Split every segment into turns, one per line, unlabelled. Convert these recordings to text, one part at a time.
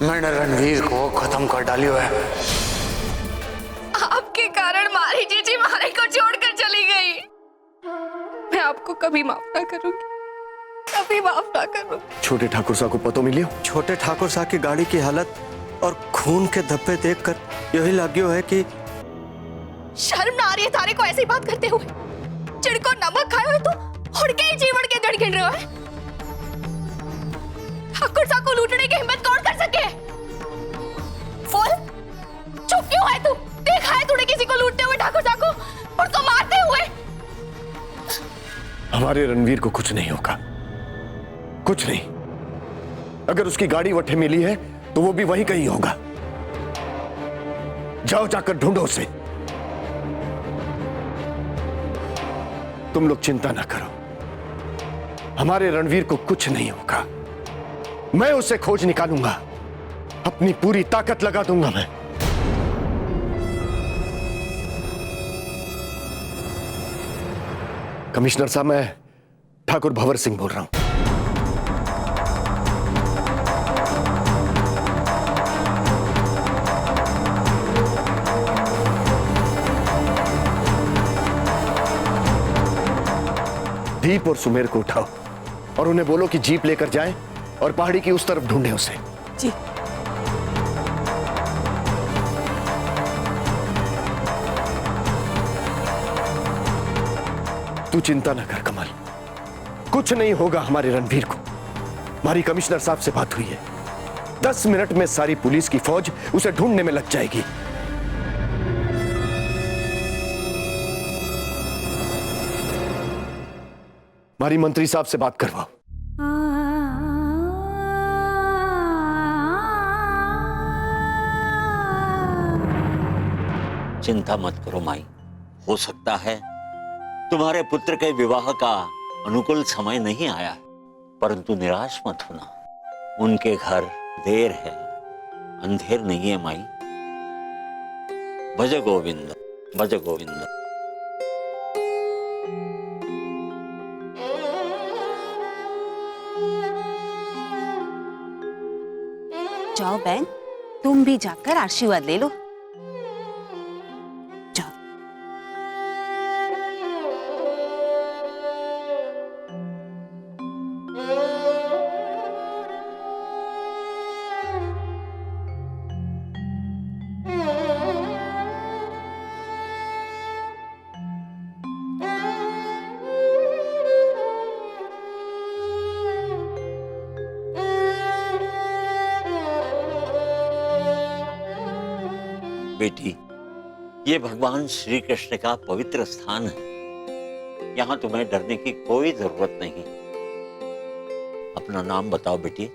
मैंने रणवीर को खत्म कर डालियो है।
आपके कारण मारी जीजी मारे को छोड़कर चली गई। मैं आपको कभी माफ ना करूंगी, कभी माफ ना करूंगी।
छोटे ठाकुर साहब को पतो मिलियो? छोटे ठाकुर साहब की गाड़ी की हालत और खून के धब्बे देखकर यही लाग्यो है कि
शर्म ना आ रही है तारे को ऐसी बात करते हुए? चिड़को नमक खाए हुए तो उड़ के ही जीवन के जड़ गिर रहे हो। ठाकुर साहब को लूटने की हिम्मत कौन कर सके? बोल, चुप क्यों है तू? देखा है तूने किसी को लूटते हुए ठाकुर साहब को, उसको मारते हुए?
हमारे रणवीर को कुछ नहीं होगा, कुछ नहीं। अगर उसकी गाड़ी वठे मिली है तो वो भी वहीं कहीं होगा। जाओ जाकर ढूंढो उसे। तुम लोग चिंता ना करो, हमारे रणवीर को कुछ नहीं होगा। मैं उसे खोज निकालूंगा, अपनी पूरी ताकत लगा दूंगा मैं। कमिश्नर साहब, मैं ठाकुर भंवर सिंह बोल रहा हूं। दीप और सुमेर को उठाओ और उन्हें बोलो कि जीप लेकर जाएं और पहाड़ी की उस तरफ ढूंढें उसे।
जी।
तू चिंता न कर कमल, कुछ नहीं होगा हमारे रणवीर को। हमारी कमिश्नर साहब से बात हुई है, 10 मिनट में सारी पुलिस की फौज उसे ढूंढने में लग जाएगी। हमारी मंत्री साहब से बात करवाओ।
चिंता मत करो माई, हो सकता है तुम्हारे पुत्र के विवाह का अनुकूल समय नहीं आया, परंतु निराश मत होना। उनके घर देर है, अंधेर नहीं है माई। भज गोविंद, भज गोविंद।
जाओ बहन, तुम भी जाकर आशीर्वाद ले लो। जाओ।
बेटी, ये भगवान श्री कृष्ण का पवित्र स्थान है, यहाँ तुम्हें डरने की कोई जरूरत नहीं। अपना नाम बताओ बेटी,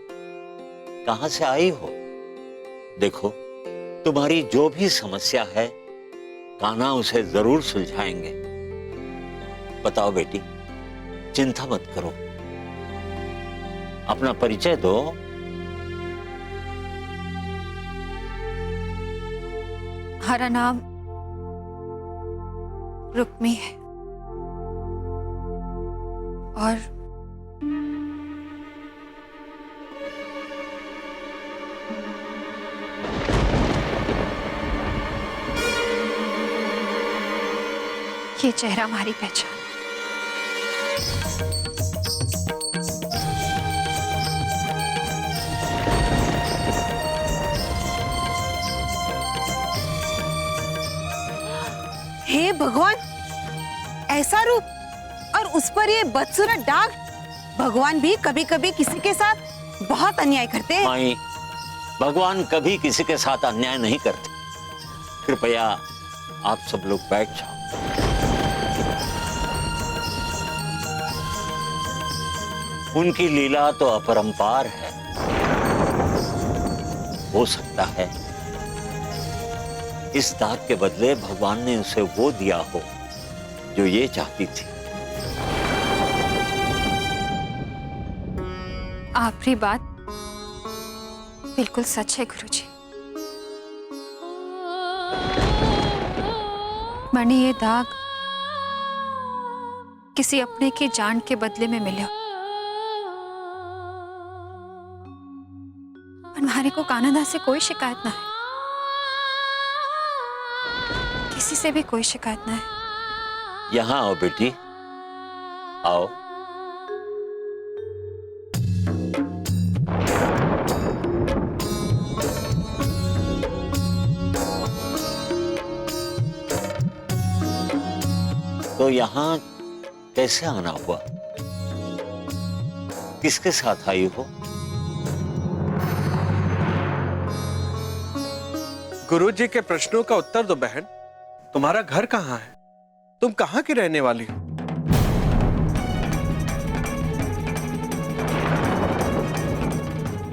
कहाँ से आई हो? देखो, तुम्हारी जो भी समस्या है कान्हा उसे जरूर सुलझाएंगे। बताओ बेटी, चिंता मत करो, अपना परिचय दो।
हमारा नाम रुक्मी है और ये चेहरा हमारी पहचान।
हे भगवान, ऐसा रूप और उस पर ये बदसूरत दाग। भगवान भी कभी कभी किसी के साथ बहुत अन्याय करते हैं।
माई, भगवान कभी किसी के साथ अन्याय नहीं करते। कृपया आप सब लोग बैठ जाओ। उनकी लीला तो अपरंपार है। हो सकता है इस दाग के बदले भगवान ने उसे वो दिया हो जो ये चाहती थी।
आपकी बात बिल्कुल सच है गुरुजी। मैंने ये दाग किसी अपने की जान के बदले में मिला। बनवारी को कानादा से कोई शिकायत ना है, किसी से भी कोई शिकायत ना है।
यहां आओ बेटी, आओ। तो यहां कैसे आना हुआ? किसके साथ आई हो?
गुरुजी के प्रश्नों का उत्तर दो बहन। तुम्हारा घर कहाँ है? तुम कहाँ की रहने वाली हो?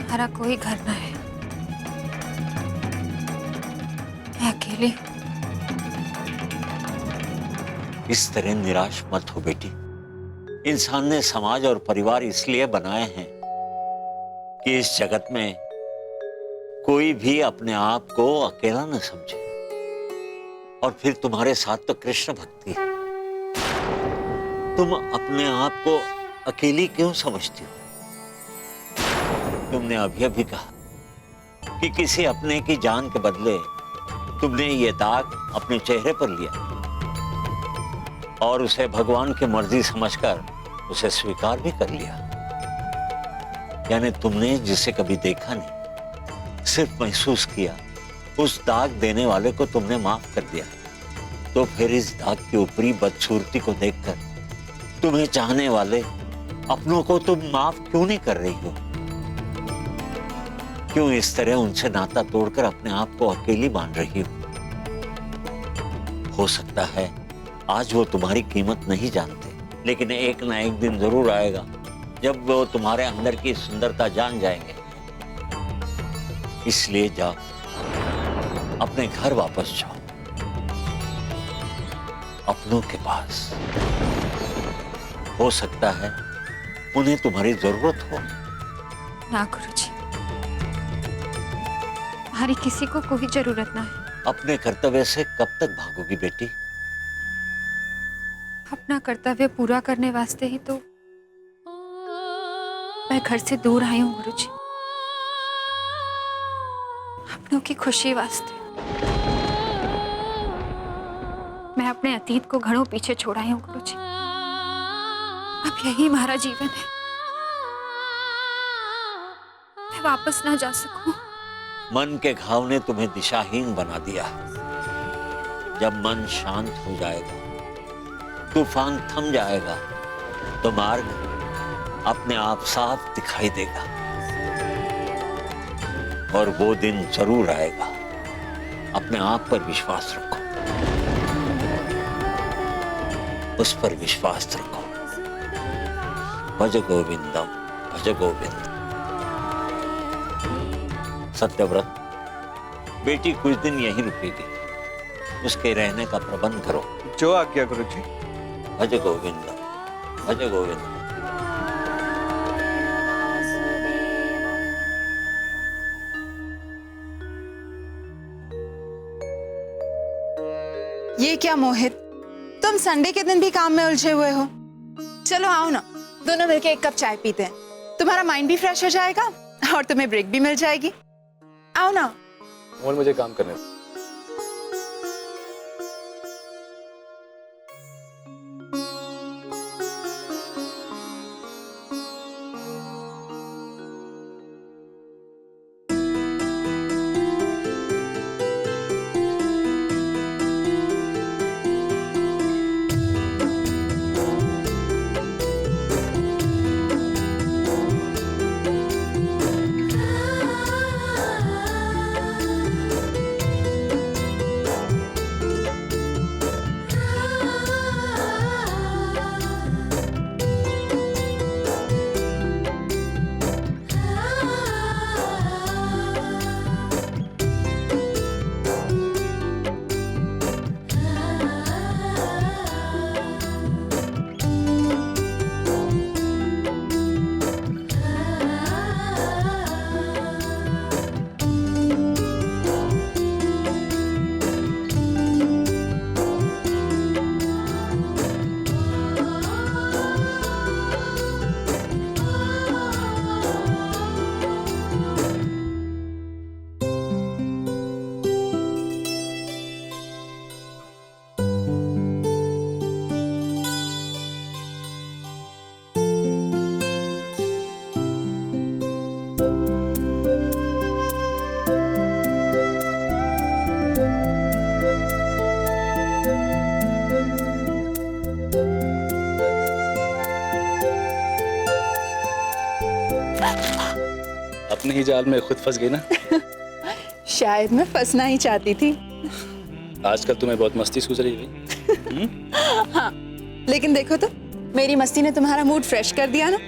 हमारा कोई घर ना है, मैं अकेली हूँ।
इस तरह निराश मत हो बेटी। इंसान ने समाज और परिवार इसलिए बनाए हैं कि इस जगत में कोई भी अपने आप को अकेला न समझे। और फिर तुम्हारे साथ तो कृष्ण भक्ति है, तुम अपने आप को अकेली क्यों समझती हो? तुमने अभी अभी कहा कि किसी अपने की जान के बदले तुमने ये दाग अपने चेहरे पर लिया और उसे भगवान की मर्जी समझकर उसे स्वीकार भी कर लिया। यानी तुमने जिसे कभी देखा नहीं, सिर्फ महसूस किया, उस दाग देने वाले को तुमने माफ कर दिया। तो फिर इस दाग की ऊपरी बदसूरती को देखकर तुम्हें चाहने वाले अपनों को तुम माफ क्यों नहीं कर रही हो? क्यों इस तरह उनसे नाता तोड़कर अपने आप को अकेली मान रही हो? हो सकता है आज वो तुम्हारी कीमत नहीं जानते, लेकिन एक ना एक दिन जरूर आएगा जब वो तुम्हारे अंदर की सुंदरता जान जाएंगे। इसलिए जाओ, अपने घर वापस जाओ, अपनों के पास। हो सकता है उन्हें तुम्हारी जरूरत हो।
ना गुरुजी, हमारी किसी को कोई जरूरत ना है।
अपने कर्तव्य से कब तक भागोगी बेटी?
अपना कर्तव्य पूरा करने वास्ते ही तो मैं घर से दूर आई हूँ गुरुजी, अपनों की खुशी वास्ते। मैं अपने अतीत को घड़ों पीछे छोड़ आई हूँ गुरुजी। अब यही हमारा जीवन है, मैं वापस ना जा सकूं।
मन के घाव ने तुम्हें दिशाहीन बना दिया। जब मन शांत हो जाएगा, तूफान थम जाएगा, तो मार्ग अपने आप साफ दिखाई देगा। और वो दिन जरूर आएगा। अपने आप पर विश्वास रखो, उस पर विश्वास रखो। भज गोविंदम भज गोविंद। सत्यव्रत, बेटी कुछ दिन यहीं रुकेगी, उसके रहने का प्रबंध करो।
जो आज्ञा गुरुजी।
भज गोविंद भज गोविंद।
ये क्या मोहित, तुम संडे के दिन भी काम में उलझे हुए हो। चलो आओ ना, दोनों मिलके एक कप चाय पीते हैं। तुम्हारा माइंड भी फ्रेश हो जाएगा और तुम्हें ब्रेक भी मिल जाएगी। आओ ना।
और मुझे काम करने दो। अपने ही जाल में खुद फंस गई ना।
शायद मैं फंसना ही चाहती थी।
आजकल तुम्हें बहुत मस्ती सूझ रही है।
हाँ, लेकिन देखो तो मेरी मस्ती ने तुम्हारा मूड फ्रेश कर दिया ना।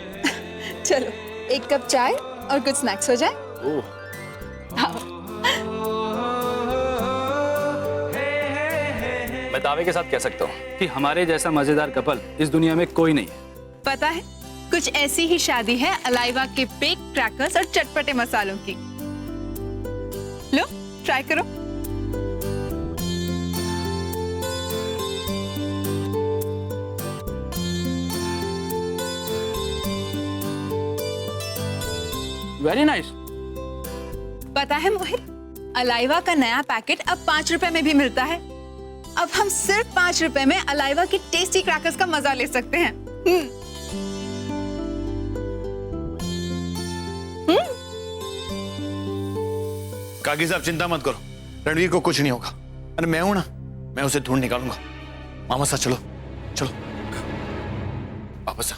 चलो एक कप चाय और कुछ स्नैक्स हो जाए।
मैं दावे के साथ कह सकता हूँ कि हमारे जैसा मजेदार कपल इस दुनिया में कोई नहीं है।
पता है, कुछ ऐसी ही शादी है अलाइवा के बेक क्रैकर्स और चटपटे मसालों की। लो ट्राई करो।
Very nice.
पता है मोहित, अलाइवा का नया पैकेट अब 5 रुपए में भी मिलता है। अब हम सिर्फ 5 रुपए में अलाइवा की टेस्टी क्रैकर्स का मजा ले सकते हैं।
काकी साहब चिंता मत करो, रणवीर को कुछ नहीं होगा। अरे मैं हूं ना, मैं उसे ढूंढ निकालूंगा। मामा साहब चलो चलो वापस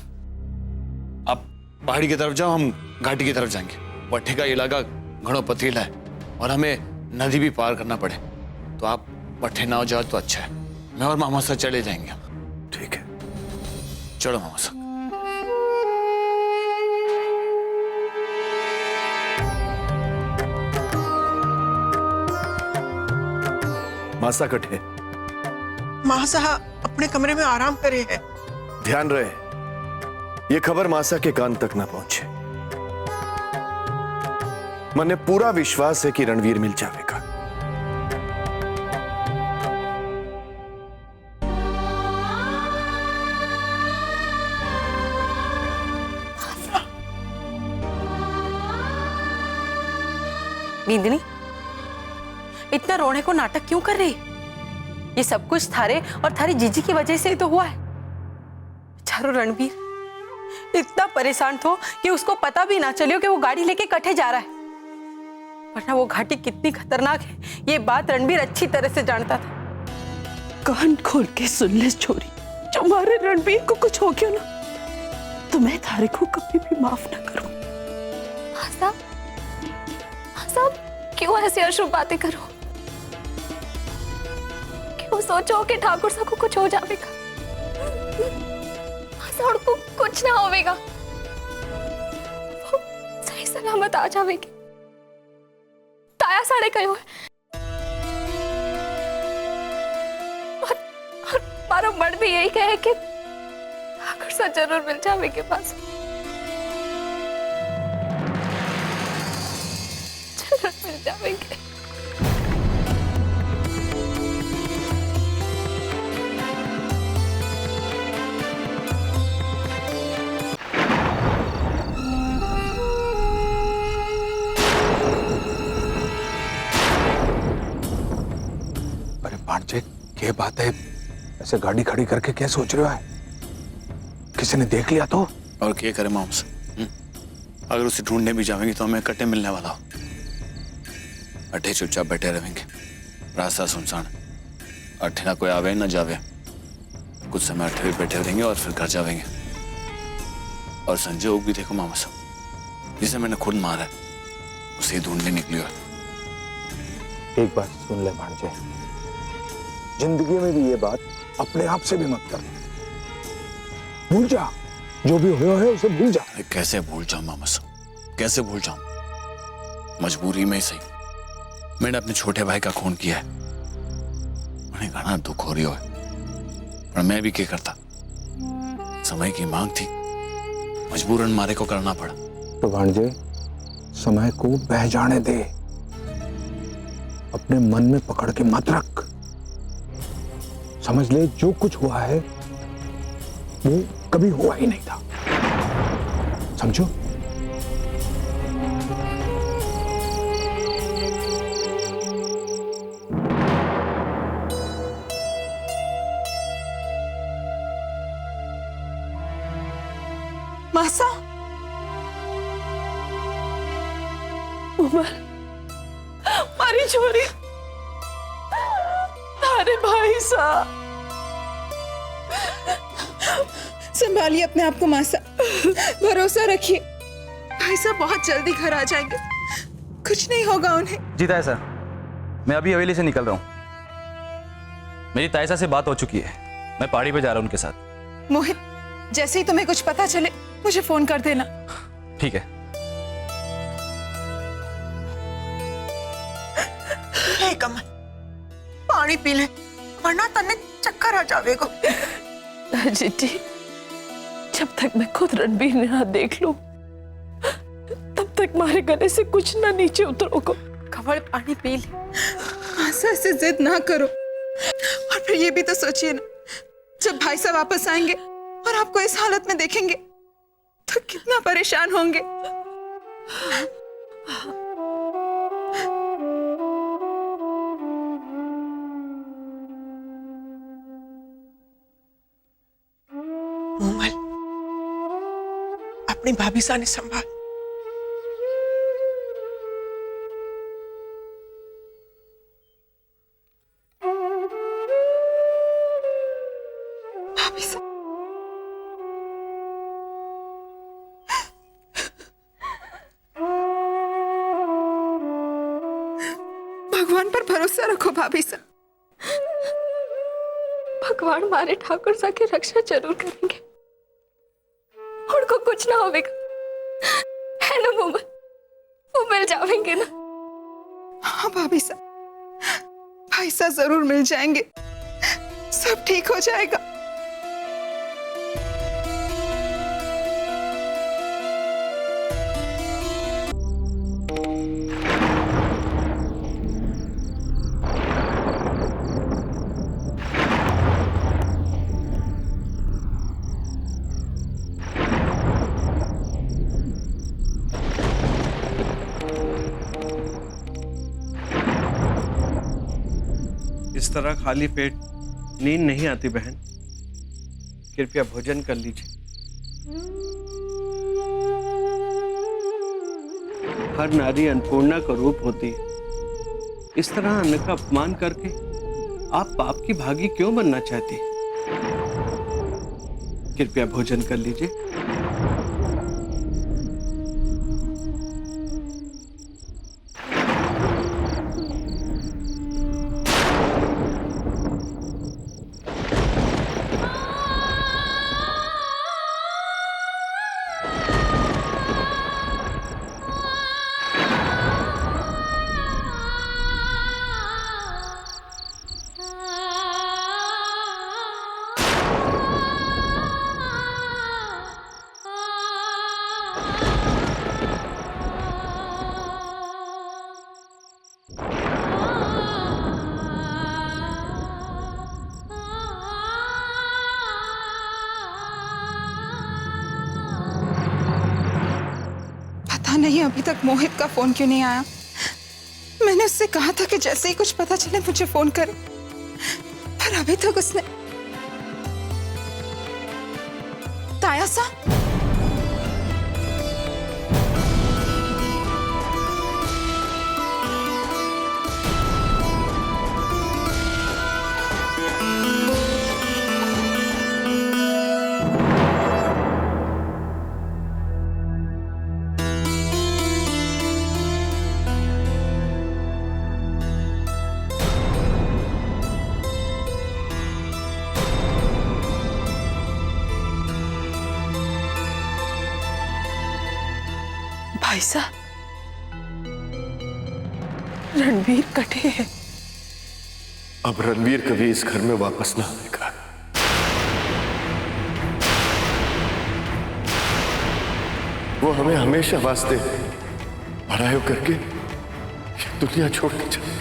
आप पहाड़ी की तरफ जाओ, हम घाटी की तरफ जाएंगे। पट्टे का इलाका घणो पथरीला है और हमें नदी भी पार करना पड़े, तो आप पट्टे ना हो जाओ तो अच्छा है। मैं और मामा साहब चले जाएंगे। ठीक है चलो मामा साहब। मासा कटे
मासा अपने कमरे में आराम करे है।
ध्यान रहे ये खबर मासा के कान तक ना पहुंचे। मने पूरा विश्वास है कि रणवीर मिल जाएगा।
बिंदनी, इतना रोने को नाटक क्यों कर रही? ये सब कुछ थारे और थारी जीजी की वजह से ही तो हुआ है। बेचारो रणवीर इतना परेशान था कि उसको पता भी ना चलियो कि वो गाड़ी लेके कटे जा रहा है। वरना वो घाटी कितनी खतरनाक है ये बात रणवीर अच्छी तरह से जानता था।
कान खोल के सुन ले छोरी, जो हमारे रणवीर को कुछ हो गया ना तो मैं थारे को कभी भी माफ ना करूं।
साहब क्यों ऐसी अशुभ बातें करो? क्यों सोचो कि ठाकुर साहब को कुछ हो जाएगा? साहब को कुछ ना होवेगा, वो सही सलामत आ जाएगी। ताया साड़े कहो है और मारो मर्द भी यही कहे कि ठाकुर साहब जरूर मिल जाएंगे पास। मिल जाएंगे।
अरे भांजे क्या बात है, ऐसे गाड़ी खड़ी करके क्या सोच रहे हो है? किसी ने देख लिया तो?
और क्या करे मामा साहब, अगर उसे ढूंढने भी जाएंगे तो हमें कटे मिलने वाला हो। अठे चुपचाप बैठे रहेंगे, रास्ता सुनसान, अठे ना कोई आवे ना जावे। कुछ समय अठे भी बैठे रहेंगे और फिर घर जाएंगे। और संजय ओक भी देखो मामा साहब, जिसे मैंने खुद मारा है उसे ढूंढने निकली है।
एक बात सुन ले भांजे, जिंदगी में भी ये बात अपने आप से भी मत कर। भूल जा, जो भी हुआ है उसे भूल जा।
कैसे भूल जाऊं मामा साहब, कैसे भूल जाऊं? मजबूरी में ही सही, मैंने अपने छोटे भाई का खून किया है। मैंने घना दुख हो रही है, पर मैं भी क्या करता, समय की मांग थी, मजबूरन मारे को करना पड़ा।
तो भांजे समय को बह जाने दे, अपने मन में पकड़ के मत रख। समझ ले जो कुछ हुआ है वो कभी हुआ ही नहीं था, समझो?
मासा, उमर, मारी छोरी, तारे भाई साहब,
संभालिए अपने आप को मासा, भरोसा रखिए। भाई साहब बहुत जल्दी घर आ जाएंगे, कुछ नहीं होगा उन्हें।
जी तायसा, मैं अभी हवेली से निकल रहा हूँ। मेरी तायसा से बात हो चुकी है, मैं पहाड़ी पे जा रहा हूँ उनके साथ।
मोहित, जैसे ही तुम्हें कुछ पता चले मुझे फोन कर देना।
ठीक है।
ले कमल, पानी पी ले, वरना तन्ने चक्कर आ जावेगा।
जीजी, जब तक मैं खुद रणबीर ने हाथ देख लूं, तब तक मारे गले से कुछ ना नीचे उतरोगे।
कमल पानी पी ले।
ऐसे जिद ना करो। और फिर ये भी तो सोचिए ना, जब भाई साहब वापस आएंगे और आपको इस हालत में देखेंगे तो कितना परेशान होंगे।
मोमल, अपनी भाभी साने संभाल।
भाभी साहब, भगवान पर भरोसा रखो भाभी साहब।
भगवान हमारे ठाकुर सा की रक्षा जरूर करेंगे, उनको कुछ ना होगा, है ना मोमल? वो मिल जाएंगे ना।
हाँ भाभी साहब, भाई साहब जरूर मिल जाएंगे, सब ठीक हो जाएगा।
इस तरह खाली पेट नींद नहीं आती बहन, कृपया भोजन कर लीजिए। हर नारी अन्नपूर्णा का रूप होती है, इस तरह अन्न का अपमान करके आप पाप की भागी क्यों बनना चाहती? कृपया भोजन कर लीजिए।
नहीं, अभी तक मोहित का फोन क्यों नहीं आया? मैंने उससे कहा था कि जैसे ही कुछ पता चले मुझे फोन करे, पर अभी तक उसने। तायसा,
भाई साहब, रणबीर कटे हैं।
अब रणवीर कभी इस घर में वापस ना आएगा। वो हमें हमेशा वास्ते पराया करके ये दुनिया छोड़ के चले।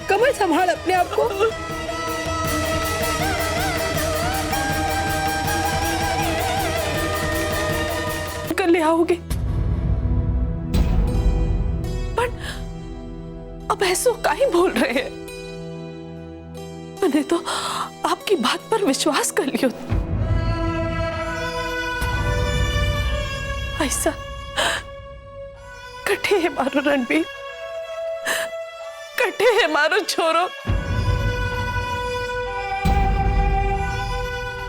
कमल, संभाल अपने आप को। कर ले आओगे। अब ऐसो काहे बोल रहे हैं? मैंने तो आपकी बात पर विश्वास कर लियो। ऐसा कठे है मारो रणबीर, कठे है मारो छोरो।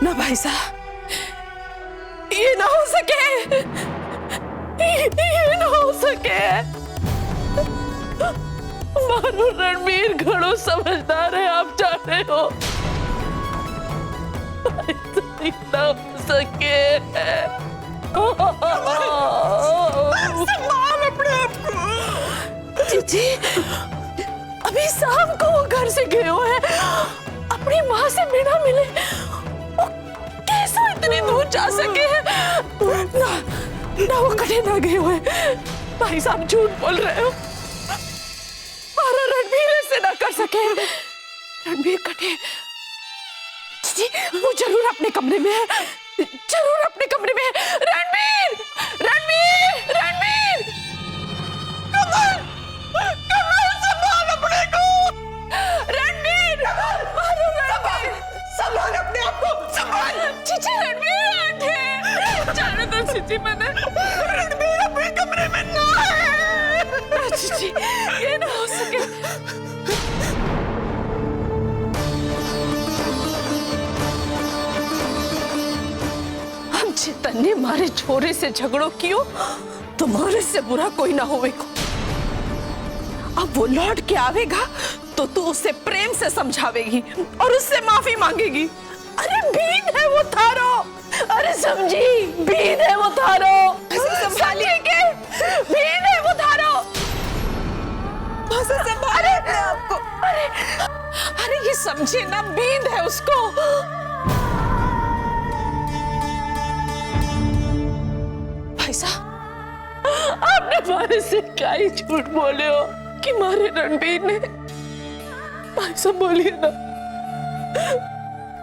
ना भाई साहब, ये ना हो सके, ये ना हो सके। मारो रणबीर घड़ो समझदार है, आप जाने हो। ना हो सके। संभाल अपने आप को। जीजी, अभी शाम को वो घर से गए हुए हैं, अपनी माँ से बिना मिले वो कैसे इतनी दूर जा सके हैं? ना वो कहीं ना गए हुए। भाई साहब झूठ बोल रहे हो। मारा रणबीर ऐसे ना कर सके। रणबीर कटे जी, वो जरूर अपने कमरे में है, जरूर अपने कमरे में है। रणबीर, रणबीर, रणबीर, कमल, कमल संभाल अपने को। रणबीर, मारो रणबीर, संभाल अपने आप को, संभाल। चीची रणबीर आंटे, जाने दो चीची मैंने। रणबीर अपने कमरे में ना है। चीची, ये ना हो सके। तन्ने मारे छोरे से झगड़ो क्यों? तुम्हारे से बुरा कोई ना होवेगा। अब वो लौट के आवेगा तो तू उसे प्रेम से समझावेगी और उससे माफी मांगेगी। अरे बीन है वो थारो, अरे समझी, बीन है वो थारो। संभालिए के, बीन है वो थारो। अरे आपको, अरे ये समझे ना, बीन है उसको। आपने मारे से क्या ही झूठ बोले हो कि मारे रणबीर ने? भाई साहब बोलिए ना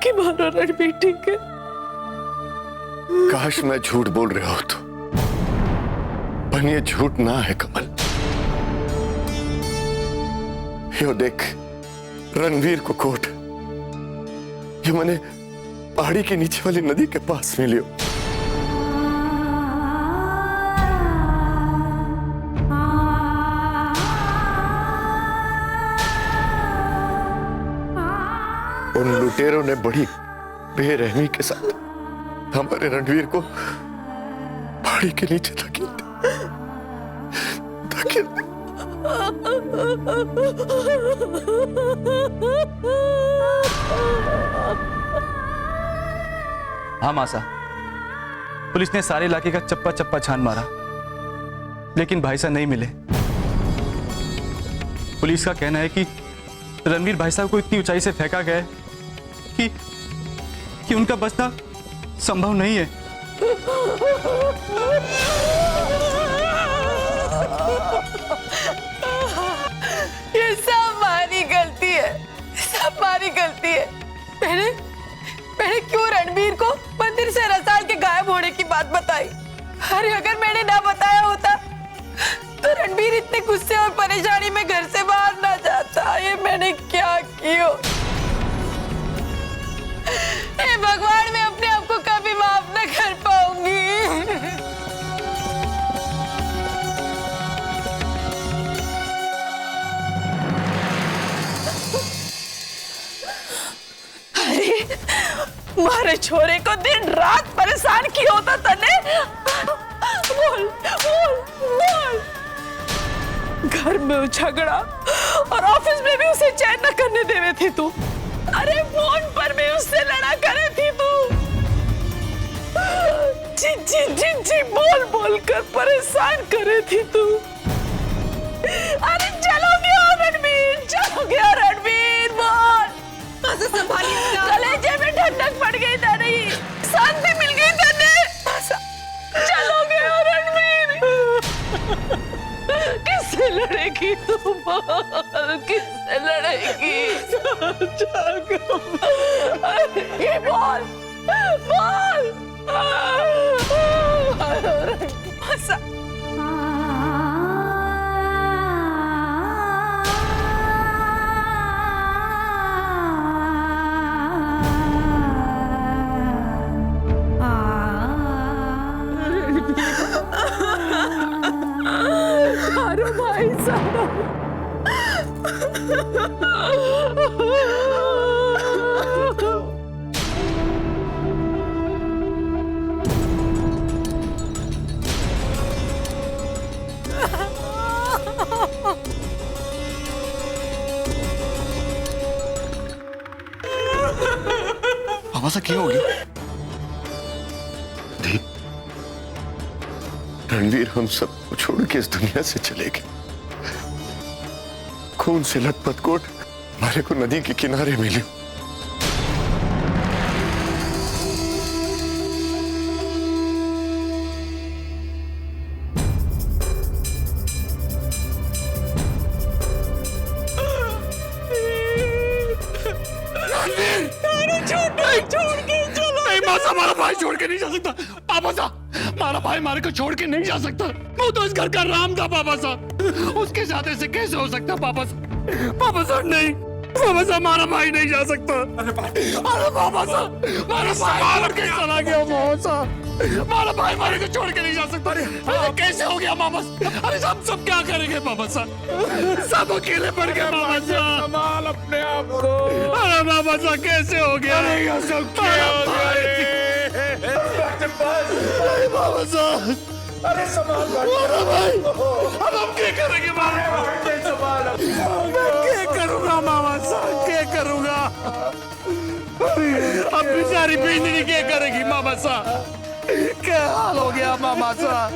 कि मारो रणबीर ठीक है।
काश मैं झूठ बोल रहा हो तो, पर ये झूठ ना है कमल। यो देख, रणवीर को कोट ये मैंने पहाड़ी के नीचे वाली नदी के पास मिलियो। उन लुटेरों ने बड़ी बेरहमी के साथ हमारे रणवीर को पहाड़ी के नीचे धकेल दिया।
हाँ मासा, पुलिस ने सारे इलाके का चप्पा चप्पा छान मारा, लेकिन भाई साहब नहीं मिले। पुलिस का कहना है कि रणवीर भाई साहब को इतनी ऊंचाई से फेंका गया है कि उनका बचना संभव नहीं है।
ये सब हमारी गलती है, सब हमारी गलती है। मैंने क्यों रणबीर को मंदिर से रसाल के गायब होने की बात बताई? अरे अगर मैंने ना बताया होता तो रणबीर इतने गुस्से और परेशानी में घर से बाहर ना जाता। ये मैंने क्या किया? हे भगवान, मैं अपने आप को कभी माफ न कर पाऊंगी। अरे मारे छोरे को दिन रात परेशान किया होता तने। बोल बोल बोल। घर में झगड़ा और ऑफिस में भी उसे चैन न करने देवे थी तू। अरे फोन पर भी उससे लड़ा करे थी तू। जी बोल बोल कर परेशान करे थी तू। अरे चलो गया रणबीर बोल। कलेजे में ठंडक पड़ गई था, नहीं शांति मिल गई तने। चलो गया रणबीर। किससे लड़ेगी तू? बोल, किससे लड़ेगी? ये बोल बोल।
मामासा क्या हो गया?
दीप, रणवीर हम सबको छोड़ के इस दुनिया से चले गए। खून से लथपथ कोट हमारे को नदी के किनारे मिली।
हमारा भाई छोड़ के नहीं जा सकता पापा सा। हमारा भाई हमारे को छोड़ के नहीं जा सकता। वो तो इस घर का राम था पापा सा। उसके साथ ऐसे कैसे हो सकता पापा सा? पापा सा नहीं, पापा सा हमारा भाई नहीं जा सकता। अरे पापा सा हमारा भाई छोड़ के चला गया। पापा सा हमारा भाई हमारे को छोड़ के नहीं जा सकता। अरे कैसे हो गया मामा? अरे हम सब क्या करेंगे पापा सा? सब अकेले पड़ गए मामा सा। संभाल अपने आप को। अरे मामा सा कैसे हो गया? अरे सब क्या हो गया? अरे बाबा साहब, अरे संभाल भाई, अब हम क्या करेंगे? मैं क्या करूंगा मामा साहब, क्या करूंगा? अब बेचारी बिजली क्या करेगी मामा साहब? क्या हाल हो गया मामा साहब?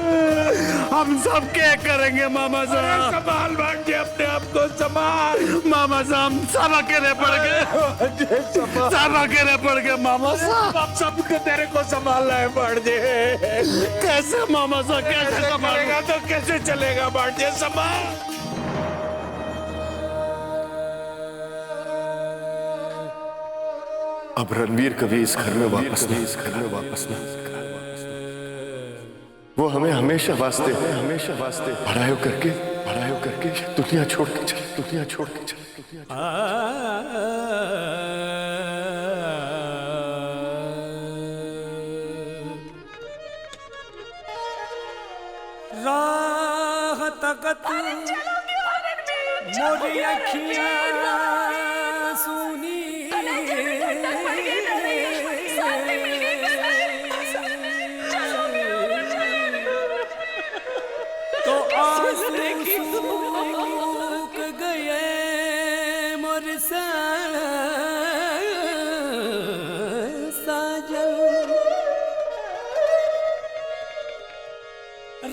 हम सब क्या करेंगे मामा साहब? संभाल भाग्य अपने आप को संभाल मामा साहब। हम सब अकेले पड़ गए, सब अकेले पड़ गए मामा साहब। हम सबको तेरे को संभालना है भांजे। कैसे मामा साहब, कैसे संभालेगा? तो कैसे चलेगा भांजे? संभाल।
अब रणवीर कभी इस घर में वापस नहीं। वो हमें हमेशा वास्ते भड़ायो करके दुनिया छोड़ के चले।
राह तकत मोरी अखियां सुनी तो आंसू सूख गए मोर साजन।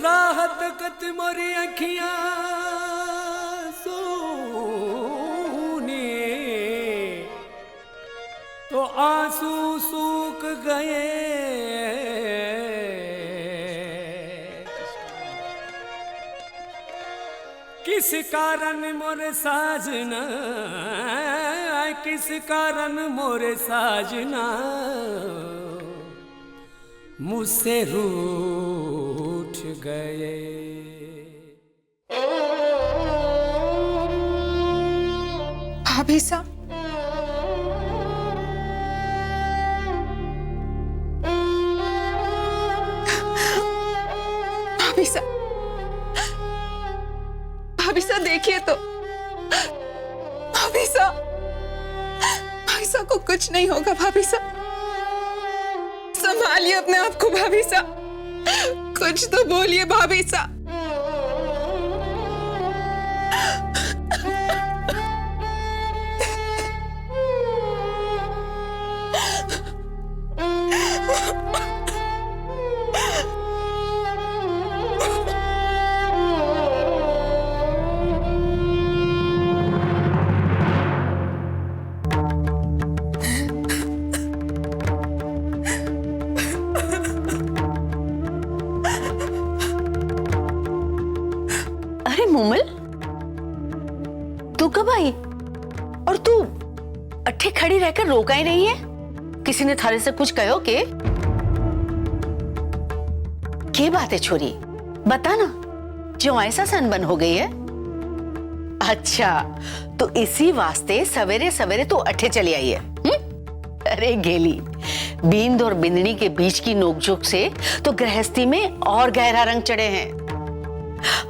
राहत कत मोरी अखियां सुनी तो आंसू सूख गए। किस कारण मोरे साजना, किस कारण मोरे साजना मुझसे रूठ गए।
भाभी सा, भाभी सा, भाभी सा देखिए तो। भाभी सा, भाभी सा को कुछ नहीं होगा। भाभी सा संभालिए अपने आप को। भाभी सा कुछ तो बोलिए भाभी सा।
मूमल, तू कब आई? और तू अट्ठे खड़ी रहकर रोका ही नहीं है? किसी ने थारे से कुछ कहो के बात है छोरी? बता ना, जो ऐसा सनबन हो गई है? अच्छा, तो इसी वास्ते सवेरे सवेरे तो अट्ठे चली आई है? अरे गेली, बींद और बिंदनी के बीच की नोकझोंक से तो गृहस्थी में और गहरा रंग चढ़े हैं।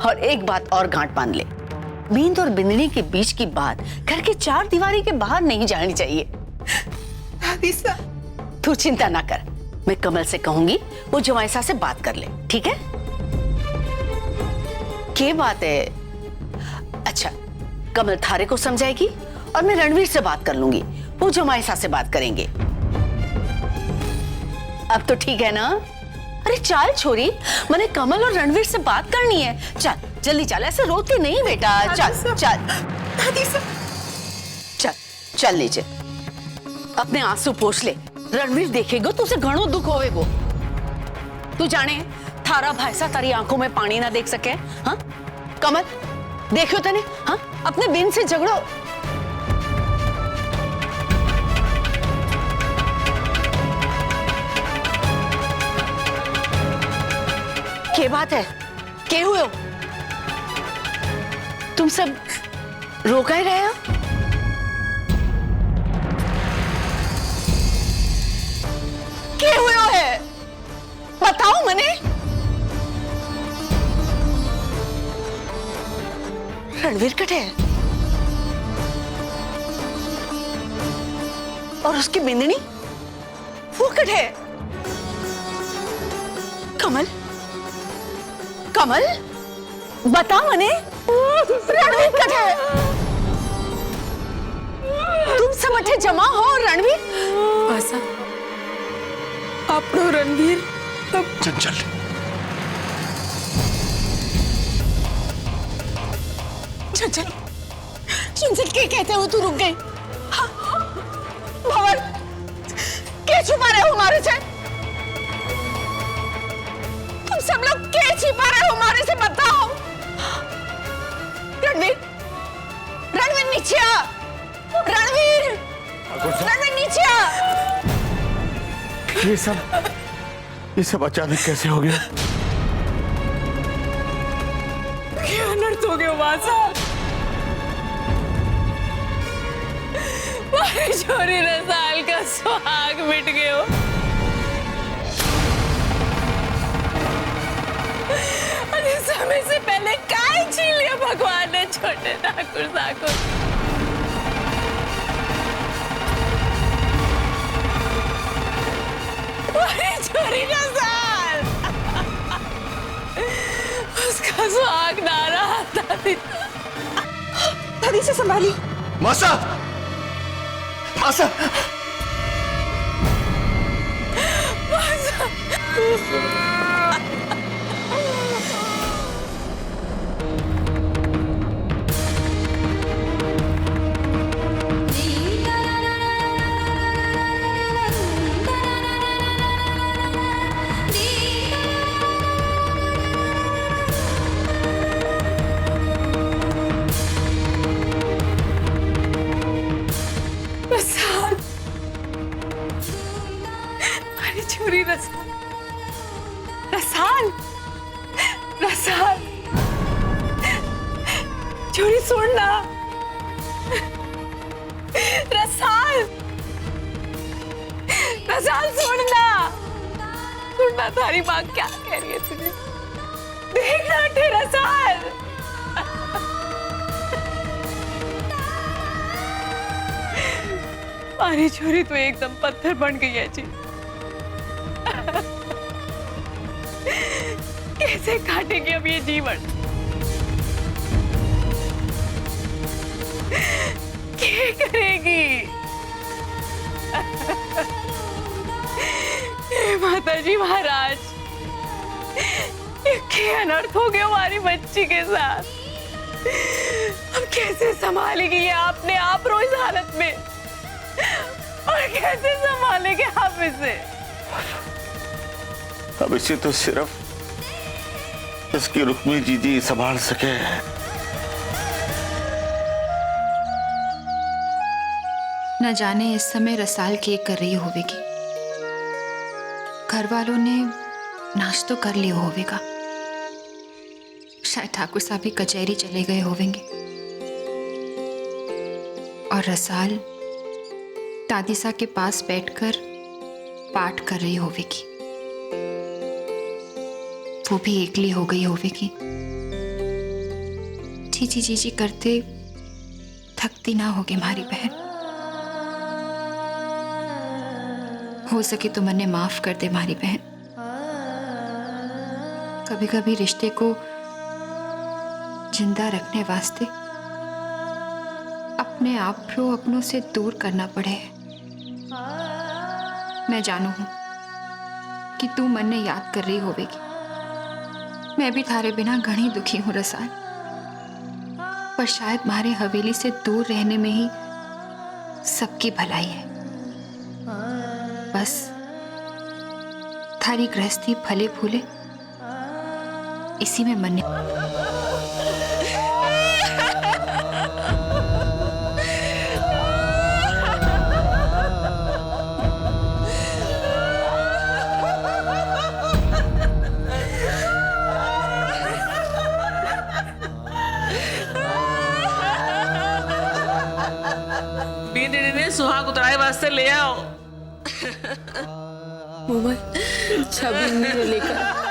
और एक बात और गांठ बांध ले, बींद और बिंदनी के बीच की बात घर के चार दीवारी के बाहर नहीं जानी चाहिए।
दादी सा,
तू चिंता ना कर, मैं कमल से कहूंगी वो जवाईसा से बात कर ले, ठीक है? क्या बात है? अच्छा, कमल थारे को समझाएगी और मैं रणवीर से बात कर लूंगी, वो जमाईसा से बात करेंगे। अब तो ठीक है ना? अरे चल छोरी, मैंने कमल और रणवीर से बात करनी है। चल जल्दी चल, ऐसे रोती नहीं बेटा। चल चल
दादी सा,
चल चल लीजिए, अपने आंसू पोंछ ले। रणवीर देखेगो तुझे घणो दुख होवेगो। तू जाने थारा भाईसा तारी आंखों में पानी ना देख सके। हाँ कमल, देखो तने, हाँ अपने बिन से झगड़ो। क्या बात है? क्या हुए हो? तुम सब रोका ही रहे हो? क्या हुए हो है? बताओ मने। रणवीर कटे और उसकी बिंदनी वो कटे। कमल, कमल बता मने, रणवीर कटे। तुम सब अठे जमा हो और रणवीर
आशा, आपनो रणवीर
चंचल,
चंचल, चंचल क्या कहते हो? तू रुक गई? हाँ, भंवर, क्या छुपा रहे हो हमारे से? तुम सब लोग क्या छिपा रहे हो हमारे से? बताओ। रणवीर, रणवीर नीचे आ। रणवीर, रणवीर नीचे आ।
ये सब अचानक कैसे हो गया?
क्या अनर्थ हो गया वासा? मारी छोरी रसाल का सुहाग मिट गयो। अरे समय से पहले काय छीन लिया भगवान ने छोटे ठाकुर साको। मारी छोरी रसाल, उसका सुहाग नारा दादी।
दादी से संभाली।
मासा, मासा,
रसाल, हमारी छोरी रसाल, रसाल, रसाल, छोरी सुनना, रसाल, रसाल सुनना, सुनना तारी माँ क्या कह रही है तुझे? देखना थे रसाल। हमारी छोरी तो एकदम पत्थर बन गई है जी। कैसे काटेगी अब ये जीवन? क्या करेगी? हे माता जी महाराज, ये क्या अनर्थ हो गया हमारी बच्ची के साथ? अब कैसे संभालेगी ये अपने आप रो इस हालत में? और कैसे संभालेंगे आप इसे?
अब इसे तो सिर्फ इसकी रुक्मी जीजी संभाल सके।
न जाने इस समय रसाल क्या कर रही होवेगी। घर वालों ने नाश तो कर लिया होवेगा। शायद ठाकुर साहब भी कचहरी चले गए होवेंगे और रसाल दादी सा के पास बैठकर पाठ कर रही होवेगी। वो भी एकली हो गई होवेगी। चीची चीची करते थकती ना होगी हमारी बहन। हो सके तो मन्ने माफ कर दे हमारी बहन। कभी कभी रिश्ते को जिंदा रखने वास्ते अपने आप को अपनों से दूर करना पड़े। मैं जानू हूं कि तू मन्ने याद कर रही होवेगी। मैं भी थारे बिना घनी दुखी हूं रसान, पर शायद मारे हवेली से दूर रहने में ही सबकी भलाई है। बस थारी गृहस्थी फले फूले इसी में मन्ने।
बींदड़ी ने सुहाग उतराए वास्ते ले आओ। छवि ने लेकर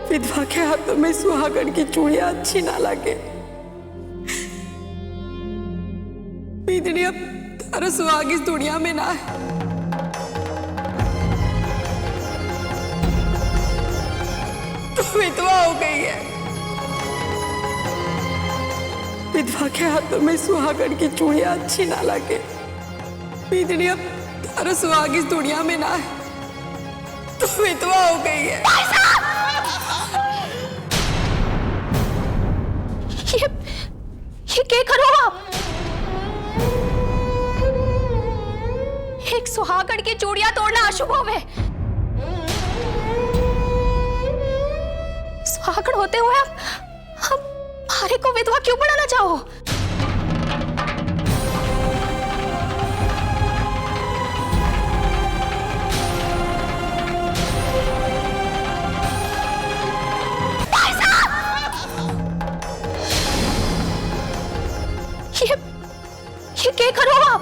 विधवा के हाथों में सुहागन की चूड़ियां अच्छी ना लगे। बींदड़ी अब तारा सुहाग इस दुनिया में ना है। तो विधवा हो गई है। विधवा के हाथों में सुहागन की चूड़ियां अच्छी ना लगे। बींदड़ी अब तारा सुहाग इस दुनिया में ना है। तो विधवा हो गई है।
ये क्या करो आप? एक सुहागन की चूड़ियां तोड़ना अशुभ है। सुहागन होते हुए हम हमारे को विधवा क्यों बनाना चाहो? ये क्या करो आप?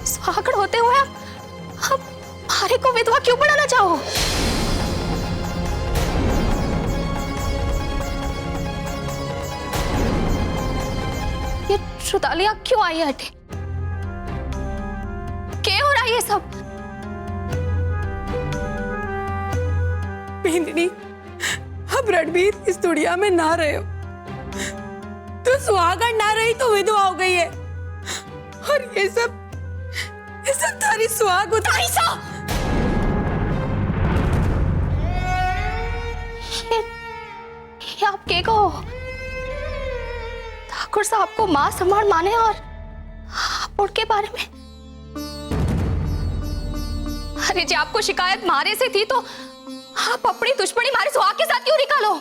सुहागन होते हुए हम हमारे को विधवा क्यों बनाना चाहो? ये श्रुतालियां क्यों आई हटे? क्या हो रहा है ये सब?
बींदड़ी, अब रणबीर इस दुनिया में ना रहे हो। तो सुहागन ना रही तो विधवा हो गई है। और ये सब तारी सुहाग उतारी सा।
ये आप क्या कहो? ठाकुर साहब को मां समान माने और आप उनके बारे में। अरे जी आपको शिकायत मारे से थी तो आप अपनी दुश्मनी मारे सुहाग के साथ क्यों निकालो?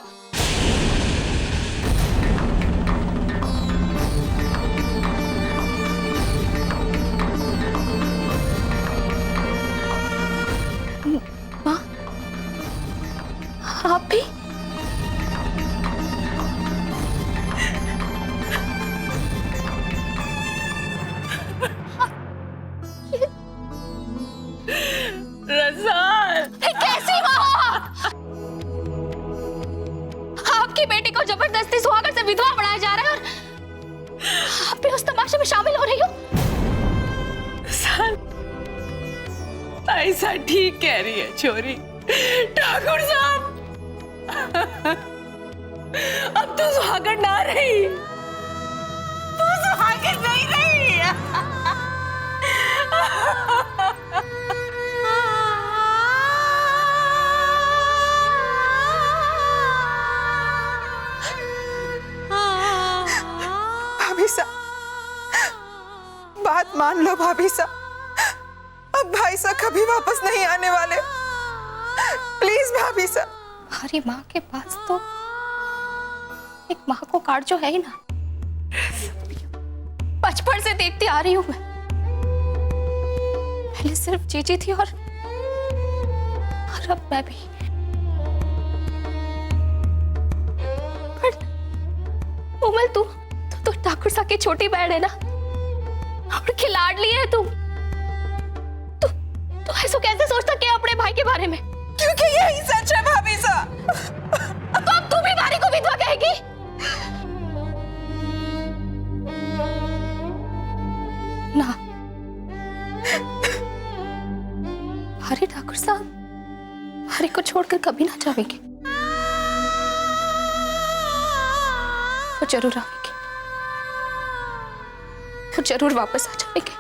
आपकी बेटी को जबरदस्ती सुहागन से विधवा बनाया जा रहा है और आप भी उस तमाशे में शामिल हो रही हो।
ऐसा ठीक कह रही है छोरी। ठाकुर साहब, अब तो सुहागन ना रही, तू सुहागन नहीं रही।
भाभी साहब, बात मान लो भाभी साहब, अब भाई साहब कभी वापस नहीं आने वाले। प्लीज भाभी साहब।
हमारी माँ के पास तो एक माँ को कार्ड जो है ही ना, बचपन से देखती आ रही हूं मैं। पहले सिर्फ जीजी थी और अब मैं भी। पर कोमल, तू तो ठाकुर साहब की छोटी बहन है ना, और खिलाड़ी है तू। तू ऐसा कैसे सोच सकती है अपने भाई के बारे में?
क्योंकि यही सच है भाभी साहब।
तो अब तू भी भारी को विधवा कहेगी? ना, हरे ठाकुर साहब हरे को छोड़कर कभी ना जाएंगे। वो जरूर आएंगे, वो जरूर वापस आ जाएंगे।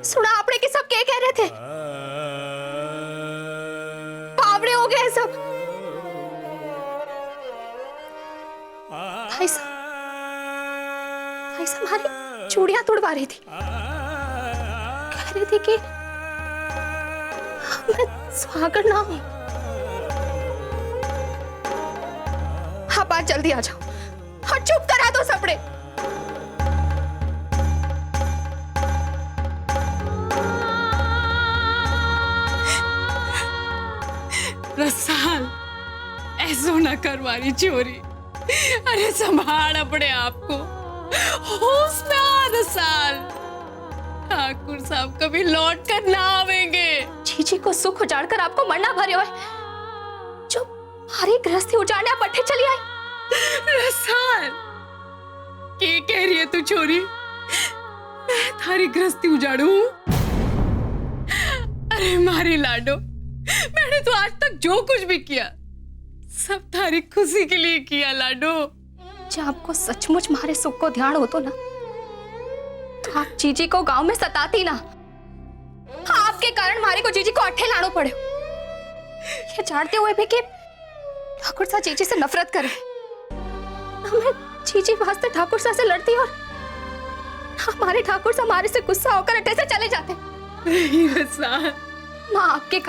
सुना आपने कि सब क्या कह रहे थे? पावड़े हो गए सब। भाई साहब हमारी चूड़ियां तोड़वा रही थी, कह रही थी कि मैं सुहागन ना हूं। आप आज जल्दी आ जाओ और चुप करा दो सबने।
रसाल, ऐसो न कर मारी चोरी। अरे संभाल अपने आप को, होश में आ रसाल। ठाकुर साहब कभी लौट कर ना आवेंगे।
जीजी को सुख उजाड़कर आपको मरना भरे हुए, जो हमारी गृहस्थी उजाड़ने आप पट्टे चली आई।
रसाल, क्या कह रही है तू छोरी? मैं थारी गृहस्थी उजाड़ू? अरे मारे लाडो, मैंने तो आज तक जो कुछ भी किया सब थारी खुशी के लिए किया लाडो।
जब आपको सचमुच हमारे सुख को ध्यान हो तो ना, तो आप जीजी को गांव में सताती ना। आपके कारण हमारे को जीजी को अट्ठे लाड़ो पड़े, ये जानते हुए भी कि ठाकुर साहब जीजी से नफरत करे। मैं जीजी वास्ते ठाकुर साहब से लड़ती और हमारे ठाकुर साहब हमारे से गुस्सा होकर अट्ठे से चले जाते। माँ, आपके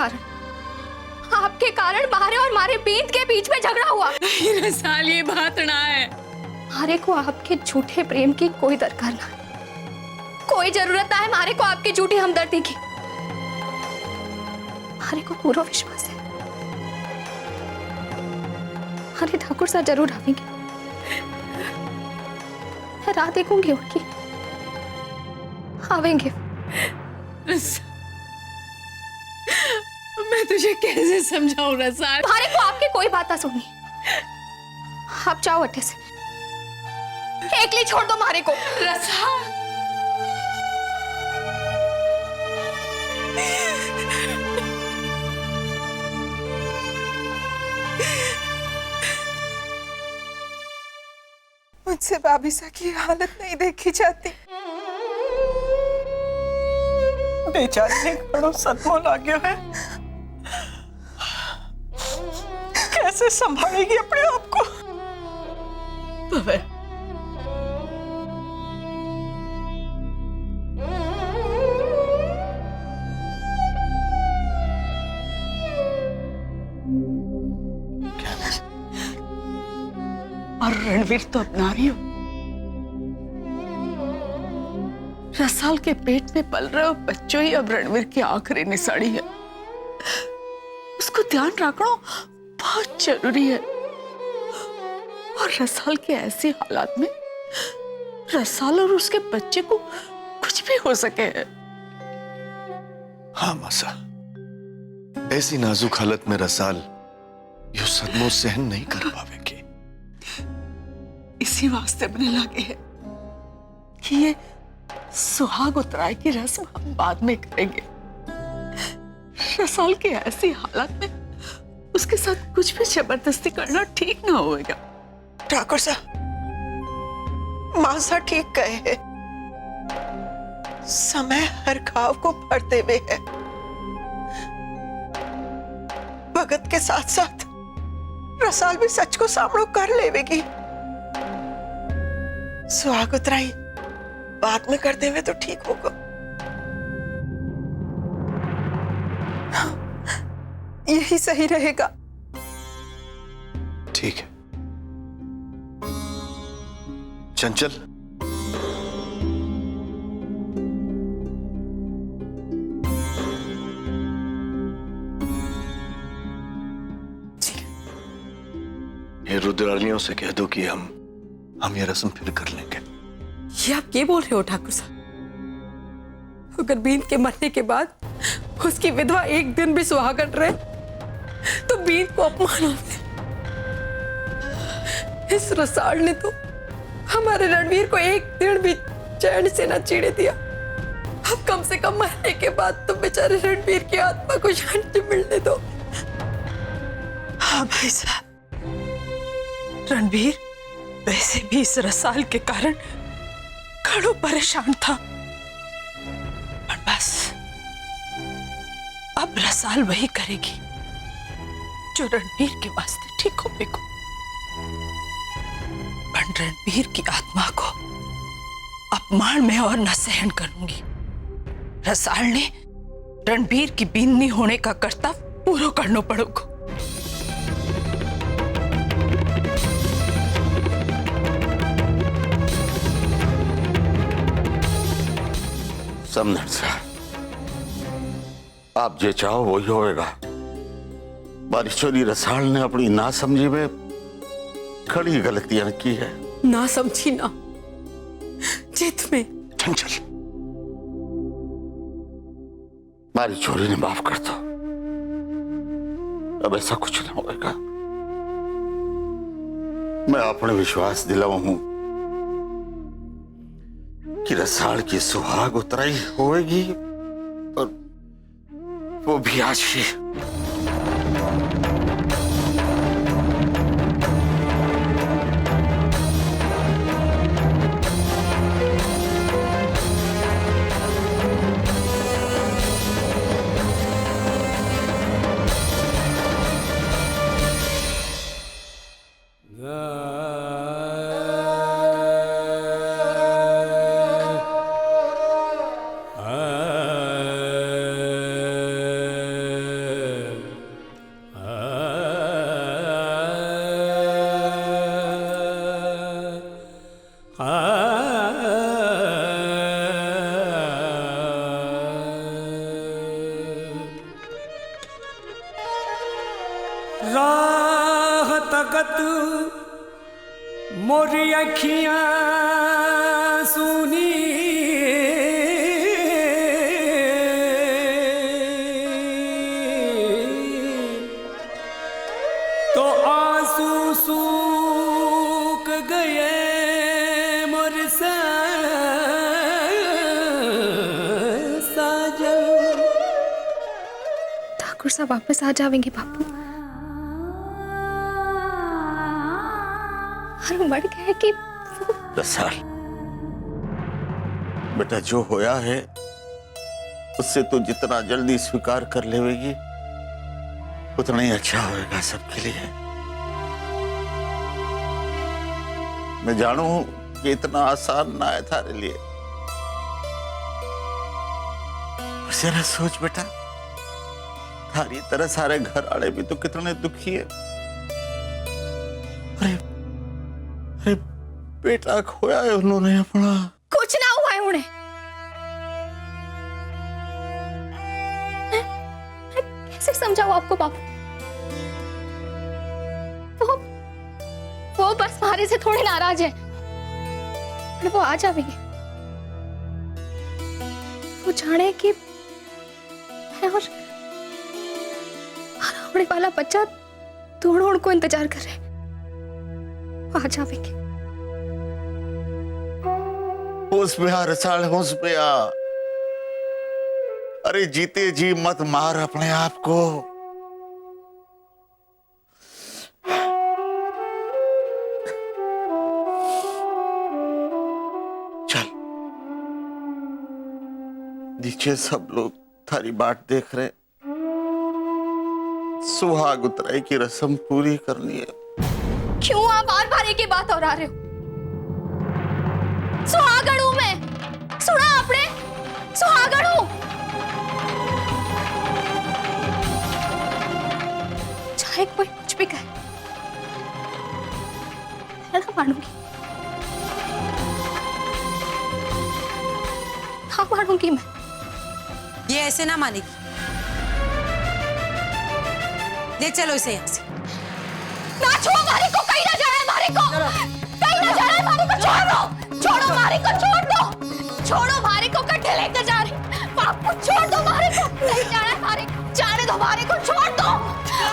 कारण मारे और मारे बीत के बीच में झगड़ा हुआ।
रसाल, ये बात ना है।
मारे को आपके झूठे प्रेम की कोई दरकार ना है, कोई जरूरत ना है मारे को आपकी झूठी हमदर्दी की। मारे को पूरा विश्वास है हमारे ठाकुर साहब जरूर आवेंगे। मैं राह देखूंगी उनकी, आवेंगे।
मैं तुझे कैसे समझाऊं रसाल?
मारे को आपकी कोई बात ना सुननी। आप जाओ अट्ठे से, एकली छोड़ दो मारे को।
रसाल,
मुझसे भाभी साहब की हालत नहीं देखी जाती। बेचारी ने घड़ो सदमो लाग्यो है, कैसे संभालेगी अपने आप को?
और रणवीर तो अपना रही हो। रसाल के पेट में पल रहे हो बच्चों ही अब रणवीर की आखिरी निशानी है। उसको ध्यान रखना बहुत जरूरी है। और रसाल के ऐसे हालात में रसाल और उसके बच्चे को कुछ भी हो सके है।
हाँ मासा, ऐसी नाजुक हालत में रसाल यो सदमों सहन नहीं कर पावेगी।
इसी वास्ते अपने लगे है कि ये सुहाग उतराई की रस्म हम बाद में करेंगे। रसाल की ऐसी हालत में उसके साथ कुछ भी जबरदस्ती करना ठीक ना होगा।
ठाकुर साहब, मासा ठीक कहे हैं। समय हर घाव को भरते हुए है। भगत के साथ साथ रसाल भी सच को सामने कर लेवेगी। सुहाग उतराई बाद में करते हुए तो ठीक होगा। यही सही रहेगा।
ठीक है चंचल, ये रुद्राणियों से कह दो कि हम ये रस्म फिर कर लेंगे।
ये आप ये बोल रहे हो ठाकुर साहब? अगर बीन के मरने के बाद उसकी विधवा एक दिन भी सुहागन रहे तो बीन को अपमान होते। इस रसाल ने तो हमारे रणवीर को एक दिन भी चैन से न चीड़े दिया। अब कम से कम मरने के बाद तो बेचारे रणवीर की आत्मा को शांति मिलने दो।
हाँ भाई साहब, रणवीर वैसे भी इस रसाल के कारण घणो परेशान था। पर बस अब रसाल वही करेगी जो रणवीर के वास्ते ठीक होगा। पर रणवीर की आत्मा को अपमान में और न सहन करूंगी। रसाल ने रणवीर की बीननी होने का कर्तव्य पूरा करना पड़ेगा।
समझ साहब, आप जो चाहो वही होएगा। बारिशोरी रसाल ने अपनी नासमझी में कड़ी गलतियां की है।
ना समझी ना जिद में।
चंचल,
बारिशोरी ने माफ कर दो। अब ऐसा कुछ नहीं होगा। मैं अपने विश्वास दिलाऊं हूं कि रसाल की सुहाग उतराई होगी और वो भी आज ही।
राह तकत मोरी अखियां सुनी तो आंसू सूख गए मोर साजन।
ठाकुर साहब वापस आ जाएंगे बापू। और मर गए कि
रसाल, बेटा जो होया है उससे तो जितना जल्दी स्वीकार कर लेगी उतना ही अच्छा होगा सबके लिए। मैं जानू हूं कि इतना आसान ना है थारे लिए। जरा सोच बेटा, थारी तरह सारे घर वाले भी तो कितने दुखी है। अरे
अरे बेटा खोया है उन्होंने अपना।
कुछ ना हुआ है उन्हें। मैं कैसे समझाऊं आपको बापू? वो बस हमारे से थोड़े नाराज है, और वो आ जाएंगे। वो जाने कि मैं और होने वाला बच्चा दोनों उनको इंतजार कर रहे हैं। वो आ जाएंगे।
होश में आ रसाल, होश में आ। अरे जीते जी मत मार अपने आप को। चल, नीचे सब लोग थारी बाट देख रहे। सुहाग उतराई की रस्म पूरी करनी है।
क्यों आप बार बार एक ही बात और आ रहे हो? सुहागण हूं मैं, सुना आपने? सुहागण हूं। चाहे कोई कुछ भी कहे, मैं ना मानूंगी, ना मानूंगी मैं।
ये ऐसे ना मानेगी। ले चलो इसे यहाँ से।
ना छोड़ो मारी को, कहीं ना जाए मारी को, कहीं ना जाए मारी को। छोड़ो, छोड़ो मारी को, छोड़ दो। छोड़ो मारी को, कट्टे लेकर जा रहे। आपको छोड़ दो मारी को, नहीं जाना है मारी, जाने दो मारी को, छोड़ दो।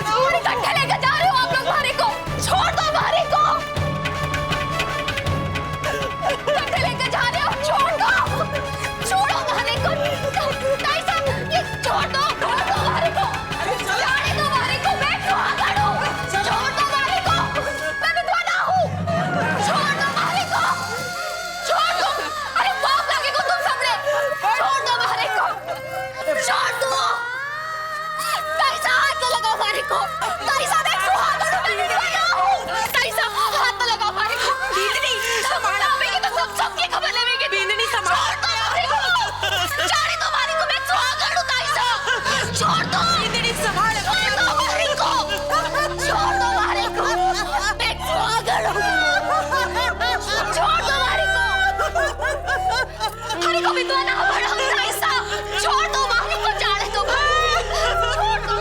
पूरी कट्टे लेकर जा रहे हो आप लोग मारी को, छोड़ दो मारी को। कट्टे लेकर जा रहे हो, छोड़ दो, छोड़ो मारी को। नहीं सब, ये छोड़ दो मारी को, जाने दो मारी को। मैं सुहागण हूं, छोड़ दो मारी को। मैं विधवा ना हूं, छोड़ दो मारी को, छोड़ दो। अरे पाप लगेगा तुम सबने, छोड़ दो मारी को, छोड़ दो। कैसा हाथ तो लगाओ मारी को, कैसा मैं सुहागण हूं, मैं विधवा ना हूं। कैसा हाथ तो लगाओ मारी को। बींदनी संभालो, आवेगी तो सब सबकी खबर लेवेगी। बींदनी संभालो, छोड़ दो मारी को, जाने दो मारी को। मैं सुहागण हूं, कैसा छोड़ दो। बींदनी संभालो, छोड़ दो मारी को, छोड़ दो मारी को। मैं सुहागण हूं, छोड़ दो मारी को। मारी को विधवा ना बनो कैसा, छोड़ दो मारी को, जाने दो, छोड़ दो।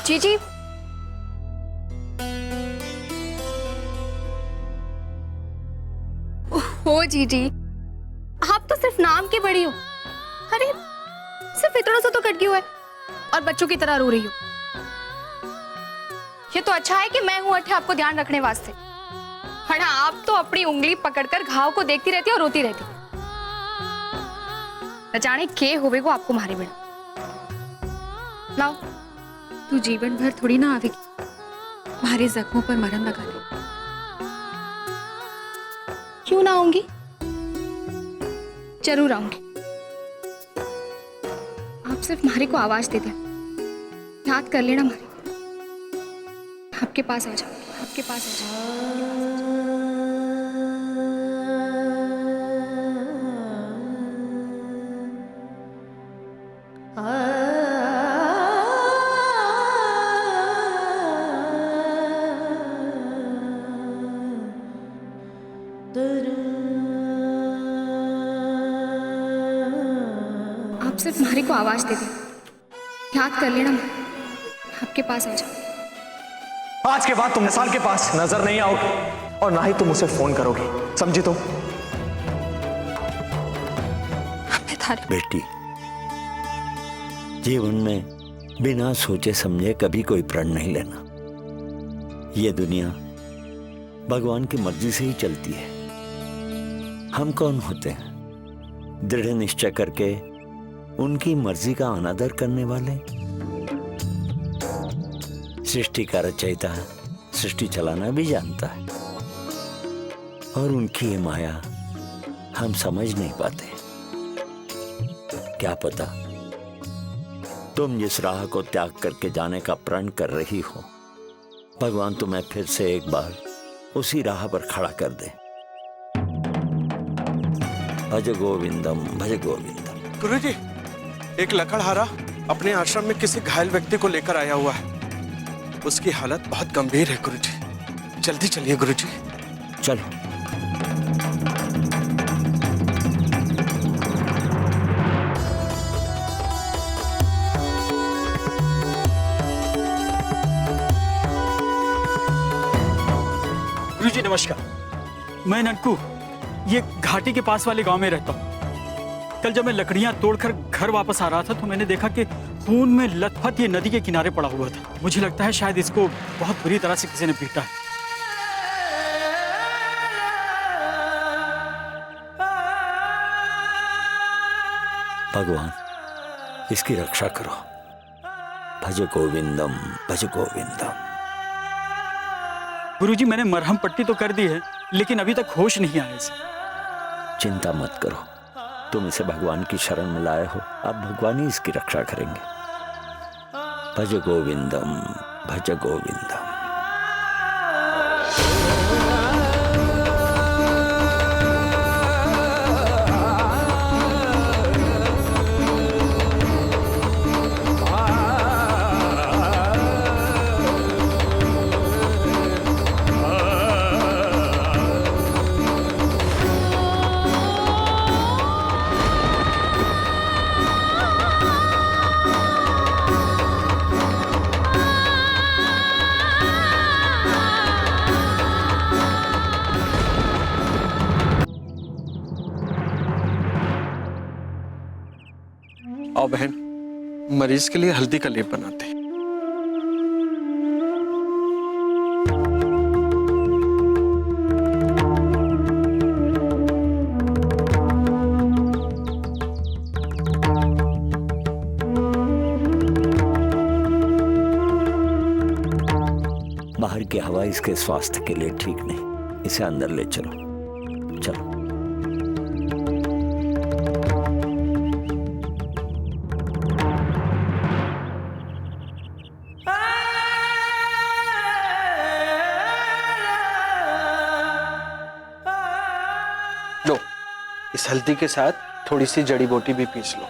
जीजी, ओ जीजी, आप तो सिर्फ नाम की बड़ी हो। अरे सिर्फ इतना सा तो कट गया है और बच्चों की तरह रो रही हो। ये तो अच्छा है कि मैं हूं अठे आपको ध्यान रखने वास्ते, वरना आप तो अपनी उंगली पकड़कर घाव को देखती रहती और रोती रहती। न जाने के होवे को आपको मारे बिना। लाओ, तू जीवन भर थोड़ी ना आवेगी, हमारे जख्मों पर मरहम लगा दे। क्यों ना आऊंगी, जरूर आऊंगी। आप सिर्फ मारी को आवाज दे दें, याद कर लेना मारी, आपके पास आ जाओ, आपके पास आ जाओ। आप सिर्फ मारी को आवाज दे दें, याद कर लेना, आपके पास आ जाओ।
आज के बाद तुम निसार के पास नजर नहीं आओगे और ना ही तुम उसे फोन करोगे, समझी तुम?
बेटी, जीवन में बिना सोचे समझे कभी कोई प्रण नहीं लेना। ये दुनिया भगवान की मर्जी से ही चलती है। हम कौन होते हैं दृढ़ निश्चय करके उनकी मर्जी का अनादर करने वाले? सृष्टि का रचयिता सृष्टि चलाना भी जानता है, और उनकी ये माया हम समझ नहीं पाते। क्या पता तुम जिस राह को त्याग करके जाने का प्रण कर रही हो, भगवान तुम्हें फिर से एक बार उसी राह पर खड़ा कर दे। भज गोविंदम भज गोविंदम।
गुरुजी, एक लकड़हारा अपने आश्रम में किसी घायल व्यक्ति को लेकर आया हुआ है। उसकी हालत बहुत गंभीर है गुरुजी, जल्दी चलिए गुरुजी।
चलो।
गुरुजी नमस्कार, मैं ननकू ये घाटी के पास वाले गांव में रहता हूँ। कल जब मैं लकड़ियां तोड़कर घर वापस आ रहा था तो मैंने देखा कि खून में लथपथ ये नदी के किनारे पड़ा हुआ था। मुझे लगता है शायद इसको बहुत बुरी तरह से किसी ने पीटा है।
भगवान इसकी रक्षा करो। भज गोविंदम भज गोविंदम।
गुरुजी, मैंने मरहम पट्टी तो कर दी है, लेकिन अभी तक होश नहीं आया इसे।
चिंता मत करो, तुम इसे भगवान की शरण में लाए हो, अब भगवान ही इसकी रक्षा करेंगे। भज गोविंदम भज गोविंदम।
आओ बहन, मरीज के लिए हल्दी का लेप बनाते हैं।
बाहर की हवा इसके स्वास्थ्य के लिए ठीक नहीं, इसे अंदर ले चलो। चलो।
लो, इस हल्दी के साथ थोड़ी सी जड़ी बूटी भी पीस लो।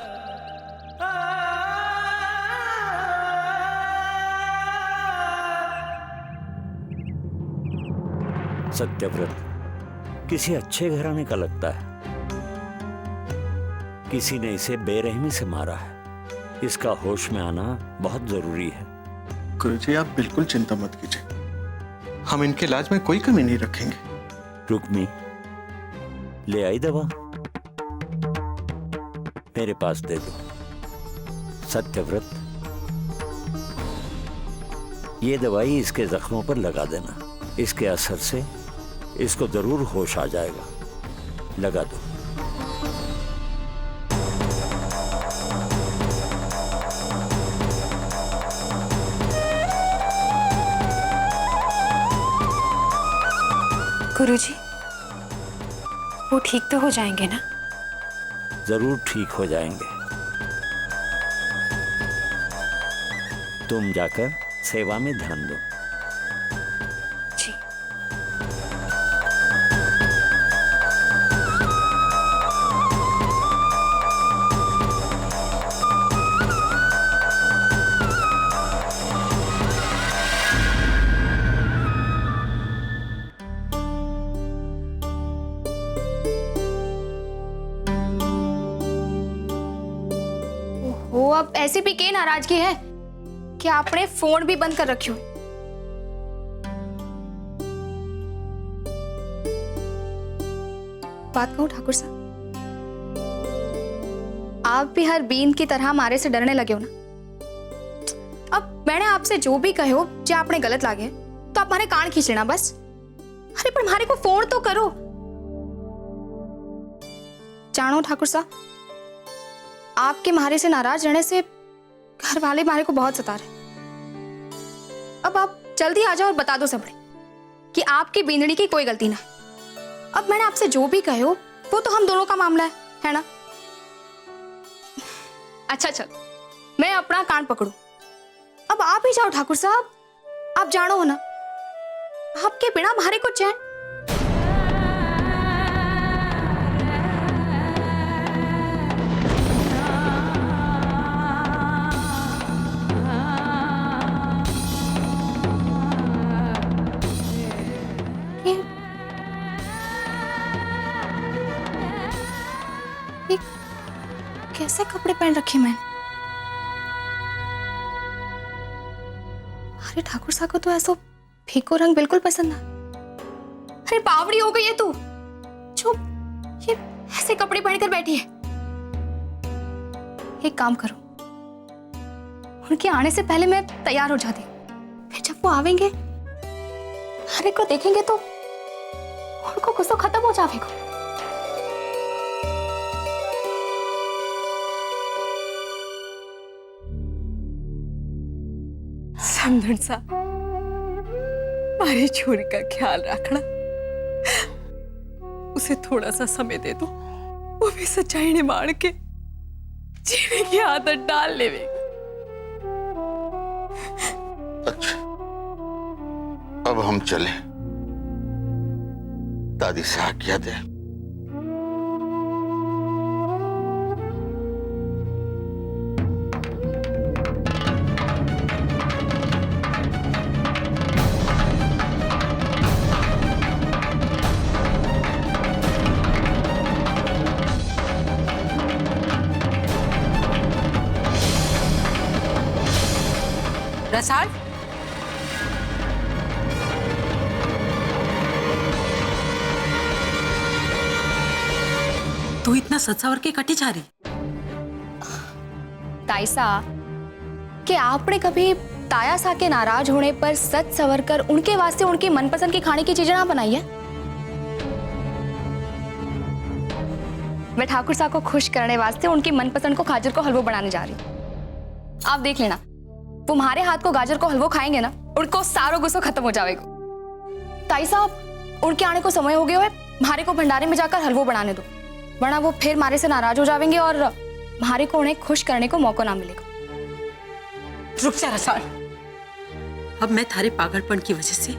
सत्यव्रत किसी अच्छे घराने का लगता है। किसी ने इसे बेरहमी से मारा है। इसका होश में आना बहुत जरूरी है।
गुरुजी, आप बिल्कुल चिंता मत कीजिए, हम इनके इलाज में कोई कमी नहीं रखेंगे।
रुक्मी, ले आई दवा? मेरे पास दे दो। सत्यव्रत, ये दवाई इसके जख्मों पर लगा देना। इसके असर से इसको जरूर होश आ जाएगा। लगा दो।
गुरुजी, वो ठीक तो हो जाएंगे ना?
जरूर ठीक हो जाएंगे। तुम जाकर सेवा में ध्यान दो।
जी।
वो अब ऐसी भी के नाराजगी है कि आपने फोन भी बंद कर रखी हो। बात कहूं ठाकुर साहब, आप भी हर बीन की तरह हमारे से डरने लगे हो ना। अब मैंने आपसे जो भी कहे हो, जो आपने गलत लागे तो आप हमारे कान खींच लेना बस। अरे पर हमारे को फोन तो करो। जानो ठाकुर साहब, आपके मारे से नाराज रहने से घर वाले मारे को बहुत सता रहे। अब आप जल्दी आ जाओ और बता दो सबने कि आपकी बींदड़ी की कोई गलती ना है। अब मैंने आपसे जो भी कहे हो वो तो हम दोनों का मामला है ना। अच्छा चलो, मैं अपना कान पकड़ू। अब आप ही जाओ ठाकुर साहब, आप जानो हो ना, आपके बिना हमारे को चैन। ये कैसे कपड़े पहन रखे मैंने? अरे ठाकुर साहब को तो ऐसा फीको रंग बिल्कुल पसंद ना। अरे बावड़ी हो गई है तू, जो ये ऐसे कपड़े पहनकर बैठी है। एक काम करो, उनके आने से पहले मैं तैयार हो जाती, फिर जब वो आवेंगे हरे को देखेंगे तो उनको गुस्सा खत्म हो जाएगा।
समझन साहब, हमारी छोरी का ख्याल रखना, उसे थोड़ा सा समय दे दो, वो भी सच्चाई ने मार के जीने की आदत डाल लेवे।
अच्छा, अब हम चले, दादी से आज्ञा दे।
रसाल, तू इतना सत्सावर के कटी जा रही?
तायसा, कि आपने कभी ताया सा के नाराज होने पर सच सवर कर उनके वास्ते उनकी मनपसंद की खाने की चीजें ना बनाई है? मैं ठाकुर साहब को खुश करने वास्ते उनकी मनपसंद को गाजर को हलवो बनाने जा रही हूँ। आप देख लेना, वो हमारे हाथ को गाजर को हलवो खाएंगे ना, उनको सारो गुस्सा खत्म हो जाएगा। ताई साहब, उनके आने को समय हो गया है, हमारे को भंडारे में जाकर हलवो बनाने दो, वरना वो फिर हमारे से नाराज हो जाएंगे और हमारे को उन्हें खुश करने को मौका ना मिलेगा।
रुक जा रसाल, अब मैं थारे पागलपन की वजह से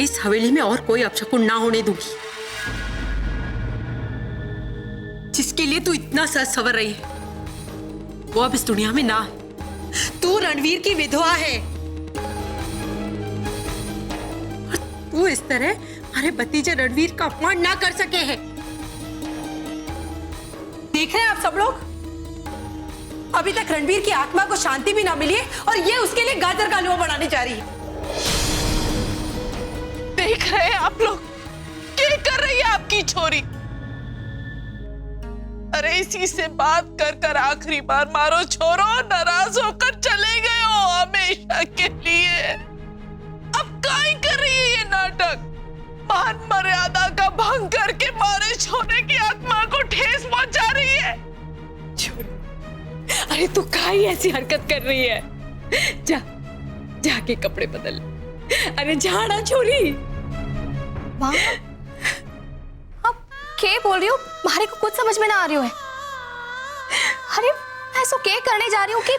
इस हवेली में और कोई अपशकुन ना होने दूंगी। जिसके लिए तू इतना सच सवर रही है वो अब इस दुनिया में ना है। तू रणवीर की विधवा है और तू इस तरह हमारे भतीजे रणवीर का अपमान ना कर सके हैं। देख रहे हैं आप सब लोग, अभी तक रणवीर की आत्मा को शांति भी ना मिली है और ये उसके लिए गाजर का हलवा बनाने जा रही है।
देख रहे हैं आप लोग क्या कर रही है आपकी छोरी? अरे इसी से बात कर कर आखिरी बार मारो छोरो, नाराज होकर चले गए हो हमेशा के लिए। अब काहे कर रही है ये नाटक? मान मर्यादा का भंग करके मारे छोरे की आत्मा को ठेस पहुंचा रही है। छोरी, अरे तू काहे ऐसी हरकत कर रही है? जा जाके कपड़े बदल। अरे जाना छोरी।
माँ, क्या बोल रही हो? मारे को कुछ समझ में ना आ रही हो है। अरे ऐसा क्या करने जा रही हूँ कि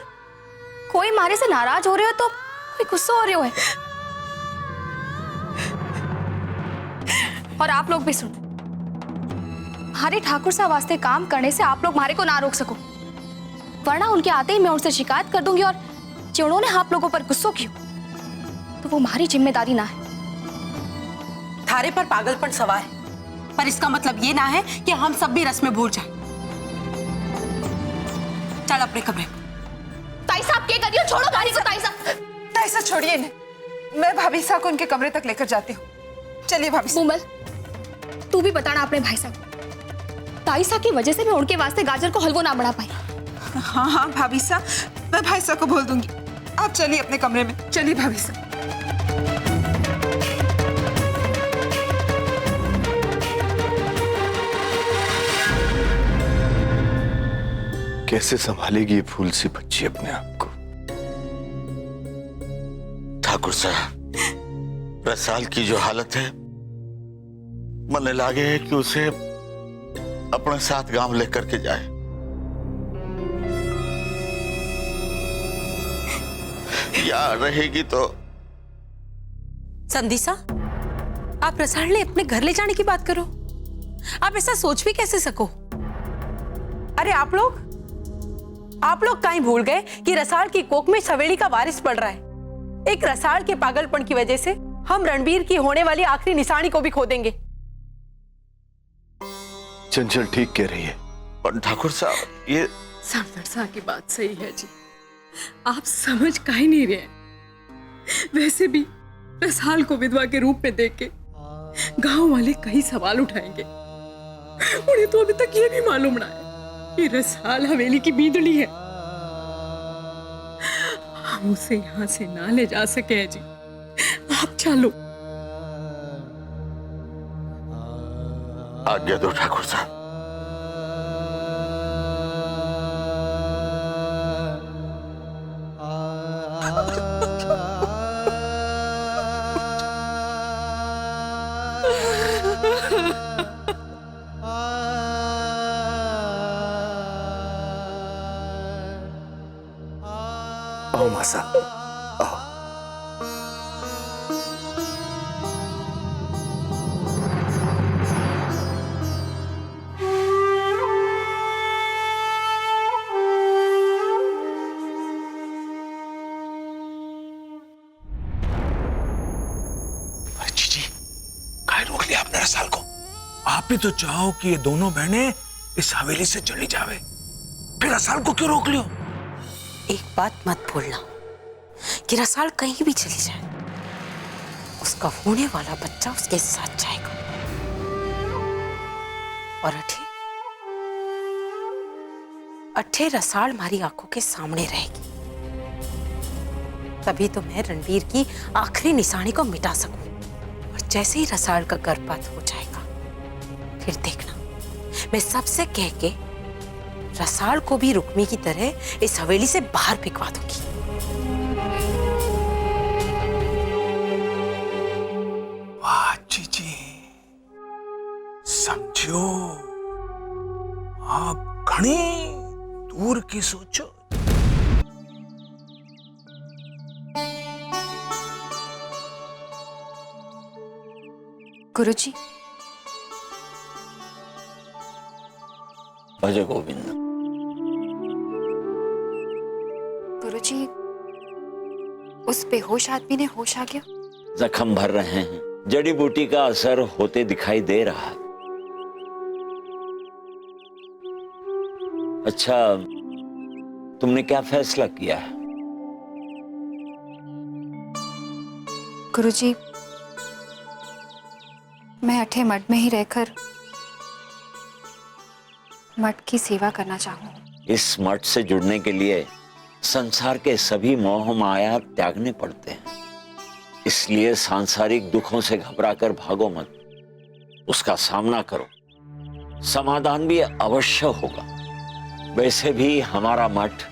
कोई मारे से नाराज हो रहे हो तो कोई गुस्सा हो रहे हो है। और आप लोग भी सुनो, हमारे ठाकुर साहब वास्ते काम करने से आप लोग मारे को ना रोक सको, वरना उनके आते ही मैं उनसे शिकायत कर दूंगी और जो उन्होंने आप लोगों पर गुस्सा किया तो वो हमारी जिम्मेदारी ना है।
थारे पर पागलपन सवार है, पर इसका मतलब ये ना है कि हम सब भी रस्में भूल जाएं। चल अपने कमरे।
ताई साहब क्या कर रही हो? छोड़ो गाड़ी को। ताई साहब,
ताई साहब छोड़िए इन्हें, मैं भाभी साहब को उनके कमरे तक लेकर जाती हूँ। चलिए भाभी साहब।
मुमल, तू भी बताना अपने भाई साहब ताईसा की वजह से मैं उनके वास्ते गाजर को हलवो ना बना पाई।
हाँ हाँ भाभी साहब, मैं भाई साहब को बोल दूंगी। आप चलिए अपने कमरे में, चलिए भाभी साहब।
कैसे संभालेगी ये फूल सी बच्ची अपने आप को?
ठाकुर साहब, रसाल की जो हालत है, मन लागे है कि उसे अपने साथ गांव लेकर के जाए। या रहेगी तो।
संदीसा, आप रसाल ने अपने घर ले जाने की बात करो। आप ऐसा सोच भी कैसे सको? अरे आप लोग कहीं भूल गए कि रसाल की कोख में सवेली का वारिस पड़ रहा है। एक रसाल के पागलपन की वजह से हम रणबीर की होने वाली आखिरी निशानी को भी खो देंगे।
चंचल ठीक कह रही है।
पर ठाकुर साहब, ये
सरदार साहब की बात सही है जी, आप समझ काहे नहीं रहे। वैसे भी रसाल को विधवा के रूप में देख के गांव वाले कई सवाल उठाएंगे। उन्हें तो अभी तक ये भी मालूम ना है कि रसाल हवेली की बींदड़ी है। हम उसे यहाँ से ना ले जा सके हैं जी। आप चलो।
आज्ञा दो ठाकुर साहब।
आओ मासा, आओ। जीजी, काहे रोक लिया आपने रसाल को? आप भी तो चाहो कि ये दोनों बहनें इस हवेली से चली जावे, फिर रसाल को क्यों रोक लियो?
एक बात मत भूलना कि रसाल कहीं भी चली जाए, उसका होने वाला बच्चा उसके साथ जाएगा। और अठे रसाल हमारी आंखों के सामने रहेगी, तभी तो मैं रणवीर की आखिरी निशानी को मिटा सकूं। और जैसे ही रसाल का गर्भपात हो जाएगा, फिर देखना, मैं सबसे कह के रसाल को भी रुक्मी की तरह इस हवेली से बाहर फेंकवा दूंगी।
वाह जीजी, समझो, आप घणी दूर की सोचो।
गुरुजी,
भज गोविंद।
गुरुजी, उस बेहोश आदमी ने होश आ गया?
जख्म भर रहे हैं, जड़ी बूटी का असर होते दिखाई दे रहा है। अच्छा, तुमने क्या फैसला किया है?
गुरुजी, मैं अठे मठ में ही रहकर मठ की सेवा करना चाहूँ।
इस मठ से जुड़ने के लिए संसार के सभी मोह माया त्यागने पड़ते हैं। इसलिए सांसारिक दुखों से घबराकर भागो मत, उसका सामना करो, समाधान भी अवश्य होगा। वैसे भी हमारा मठ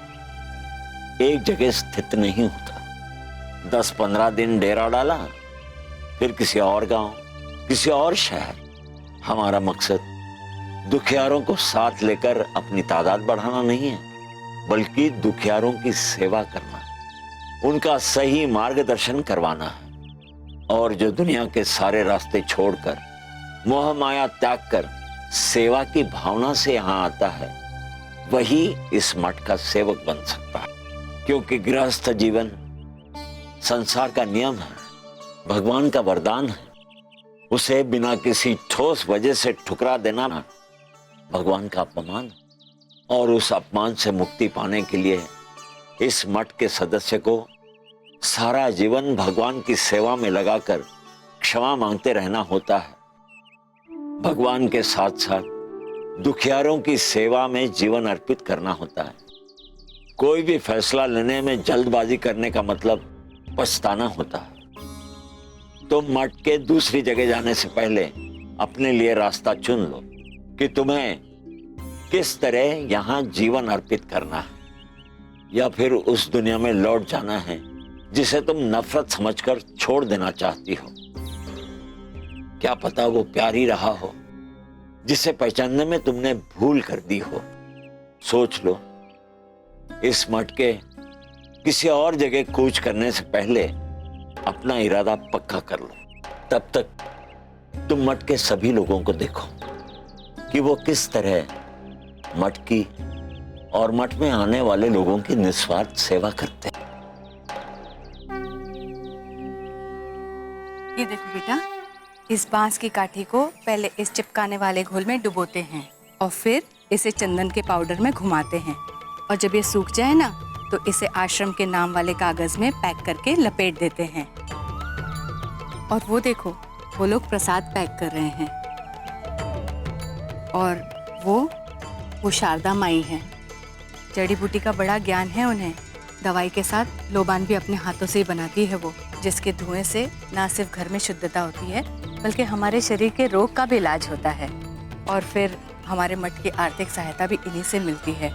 एक जगह स्थित नहीं होता। 10-15 दिन डेरा डाला, फिर किसी और गांव, किसी और शहर। हमारा मकसद दुखियारों को साथ लेकर अपनी तादाद बढ़ाना नहीं है, बल्कि दुखियारों की सेवा करना, उनका सही मार्गदर्शन करवाना है। और जो दुनिया के सारे रास्ते छोड़कर, मोह माया त्याग कर सेवा की भावना से यहाँ आता है, वही इस मठ का सेवक बन सकता है। क्योंकि गृहस्थ जीवन संसार का नियम है, भगवान का वरदान है। उसे बिना किसी ठोस वजह से ठुकरा देना ना भगवान का अपमान। और उस अपमान से मुक्ति पाने के लिए इस मठ के सदस्य को सारा जीवन भगवान की सेवा में लगाकर क्षमा मांगते रहना होता है। भगवान के साथ साथ दुखियारों की सेवा में जीवन अर्पित करना होता है। कोई भी फैसला लेने में जल्दबाजी करने का मतलब पछताना होता है। तुम मठ के दूसरी जगह जाने से पहले अपने लिए रास्ता चुन लो कि तुम्हें किस तरह यहां जीवन अर्पित करना है, या फिर उस दुनिया में लौट जाना है जिसे तुम नफरत समझकर छोड़ देना चाहती हो। क्या पता वो प्यार ही रहा हो जिसे पहचानने में तुमने भूल कर दी हो। सोच लो, इस मठ के किसी और जगह कूच करने से पहले अपना इरादा पक्का कर लो। तब तक तुम मठ के सभी लोगों को देखो कि वो किस तरह मठ की और मठ में आने वाले लोगों की निस्वार्थ सेवा करते हैं।
ये देखो बेटा, इस बांस की काठी को पहले इस चिपकाने वाले घोल में डुबोते हैं और फिर इसे चंदन के पाउडर में घुमाते हैं, और जब ये सूख जाए ना तो इसे आश्रम के नाम वाले कागज में पैक करके लपेट देते हैं। और वो देखो, वो लोग प्रसाद पैक कर रहे हैं, और वो शारदा माई हैं। जड़ी बूटी का बड़ा ज्ञान है उन्हें। दवाई के साथ लोबान भी अपने हाथों से ही बनाती है वो, जिसके धुएं से ना सिर्फ घर में शुद्धता होती है बल्कि हमारे शरीर के रोग का भी इलाज होता है। और फिर हमारे मठ की आर्थिक सहायता भी इन्हीं से मिलती है।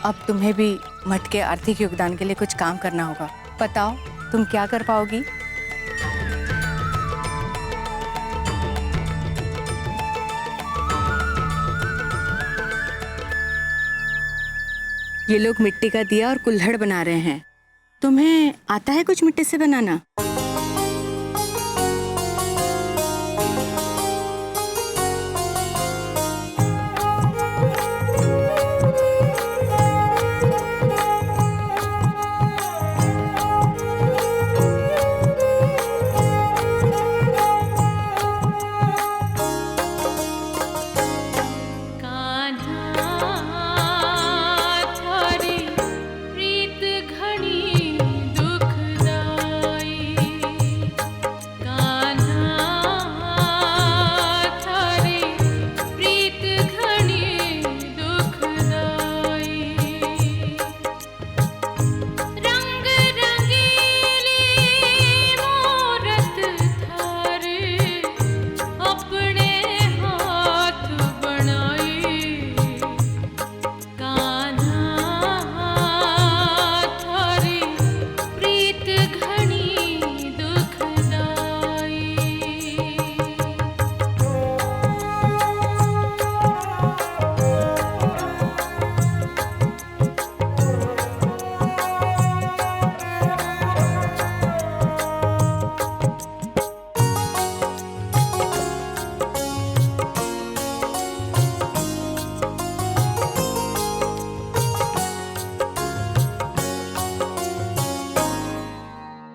अब तुम्हें भी मठ के आर्थिक योगदान के लिए कुछ काम करना होगा। बताओ तुम क्या कर पाओगी? ये लोग मिट्टी का दिया और कुल्हड़ बना रहे हैं। तुम्हें आता है कुछ मिट्टी से बनाना?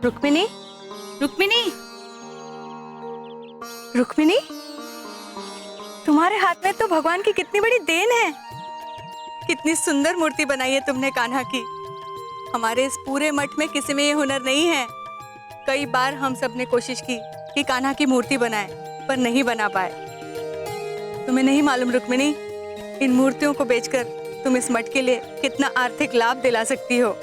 रुक्मिनी, रुक्मिनी, रुक्मिनी, तुम्हारे हाथ में तो भगवान की कितनी बड़ी देन है। कितनी सुंदर मूर्ति बनाई है तुमने कान्हा की। हमारे इस पूरे मठ में किसी में ये हुनर नहीं है। कई बार हम सब ने कोशिश की कि कान्हा की मूर्ति बनाए, पर नहीं बना पाए। तुम्हें नहीं मालूम रुक्मिनी, इन मूर्तियों को बेचकर तुम इस मठ के लिए कितना आर्थिक लाभ दिला सकती हो।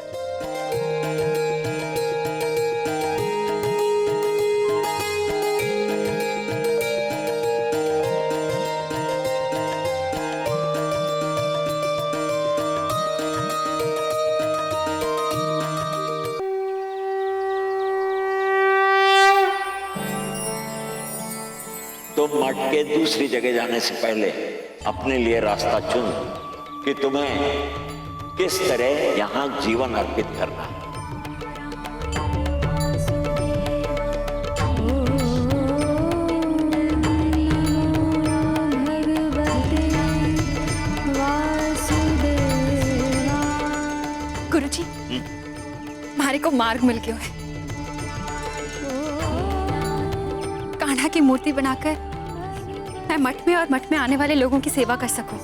तुम मठ के दूसरी जगह जाने से पहले अपने लिए रास्ता चुन कि तुम्हें किस तरह यहां जीवन अर्पित करना है।
गुरुजी, हमारे को मार्ग मिल गया है। कान्हा की मूर्ति बनाकर मैं मठ में और मठ में आने वाले लोगों की सेवा कर सकूं।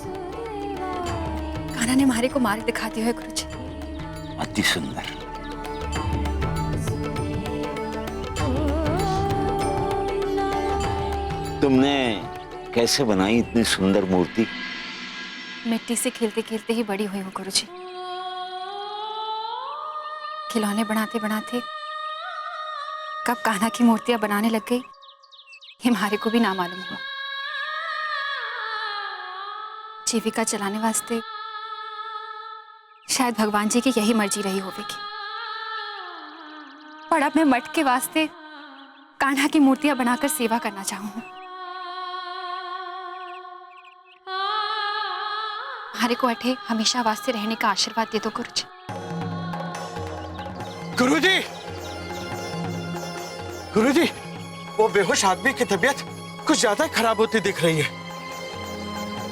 कान्हा ने हमारे को मार्ग दिखा दिया है गुरुजी।
अति सुंदर। तुमने कैसे बनाई इतनी सुंदर मूर्ति?
मिट्टी से खेलते खेलते ही बड़ी हुई हूँ गुरुजी। खिलौने बनाते बनाते कब कान्हा की मूर्तियां बनाने लग गई ये हमारे को भी ना मालूम हुआ। जीविका चलाने वास्ते शायद भगवान जी की यही मर्जी रही होगी। और अब मैं मठ के वास्ते कान्हा की मूर्तियां बनाकर सेवा करना चाहूँ। हमारे को अठे हमेशा वास्ते रहने का आशीर्वाद दे दो गुरुजी।
गुरुजी, गुरुजी, वो बेहोश आदमी की तबीयत कुछ ज्यादा खराब होती दिख रही है।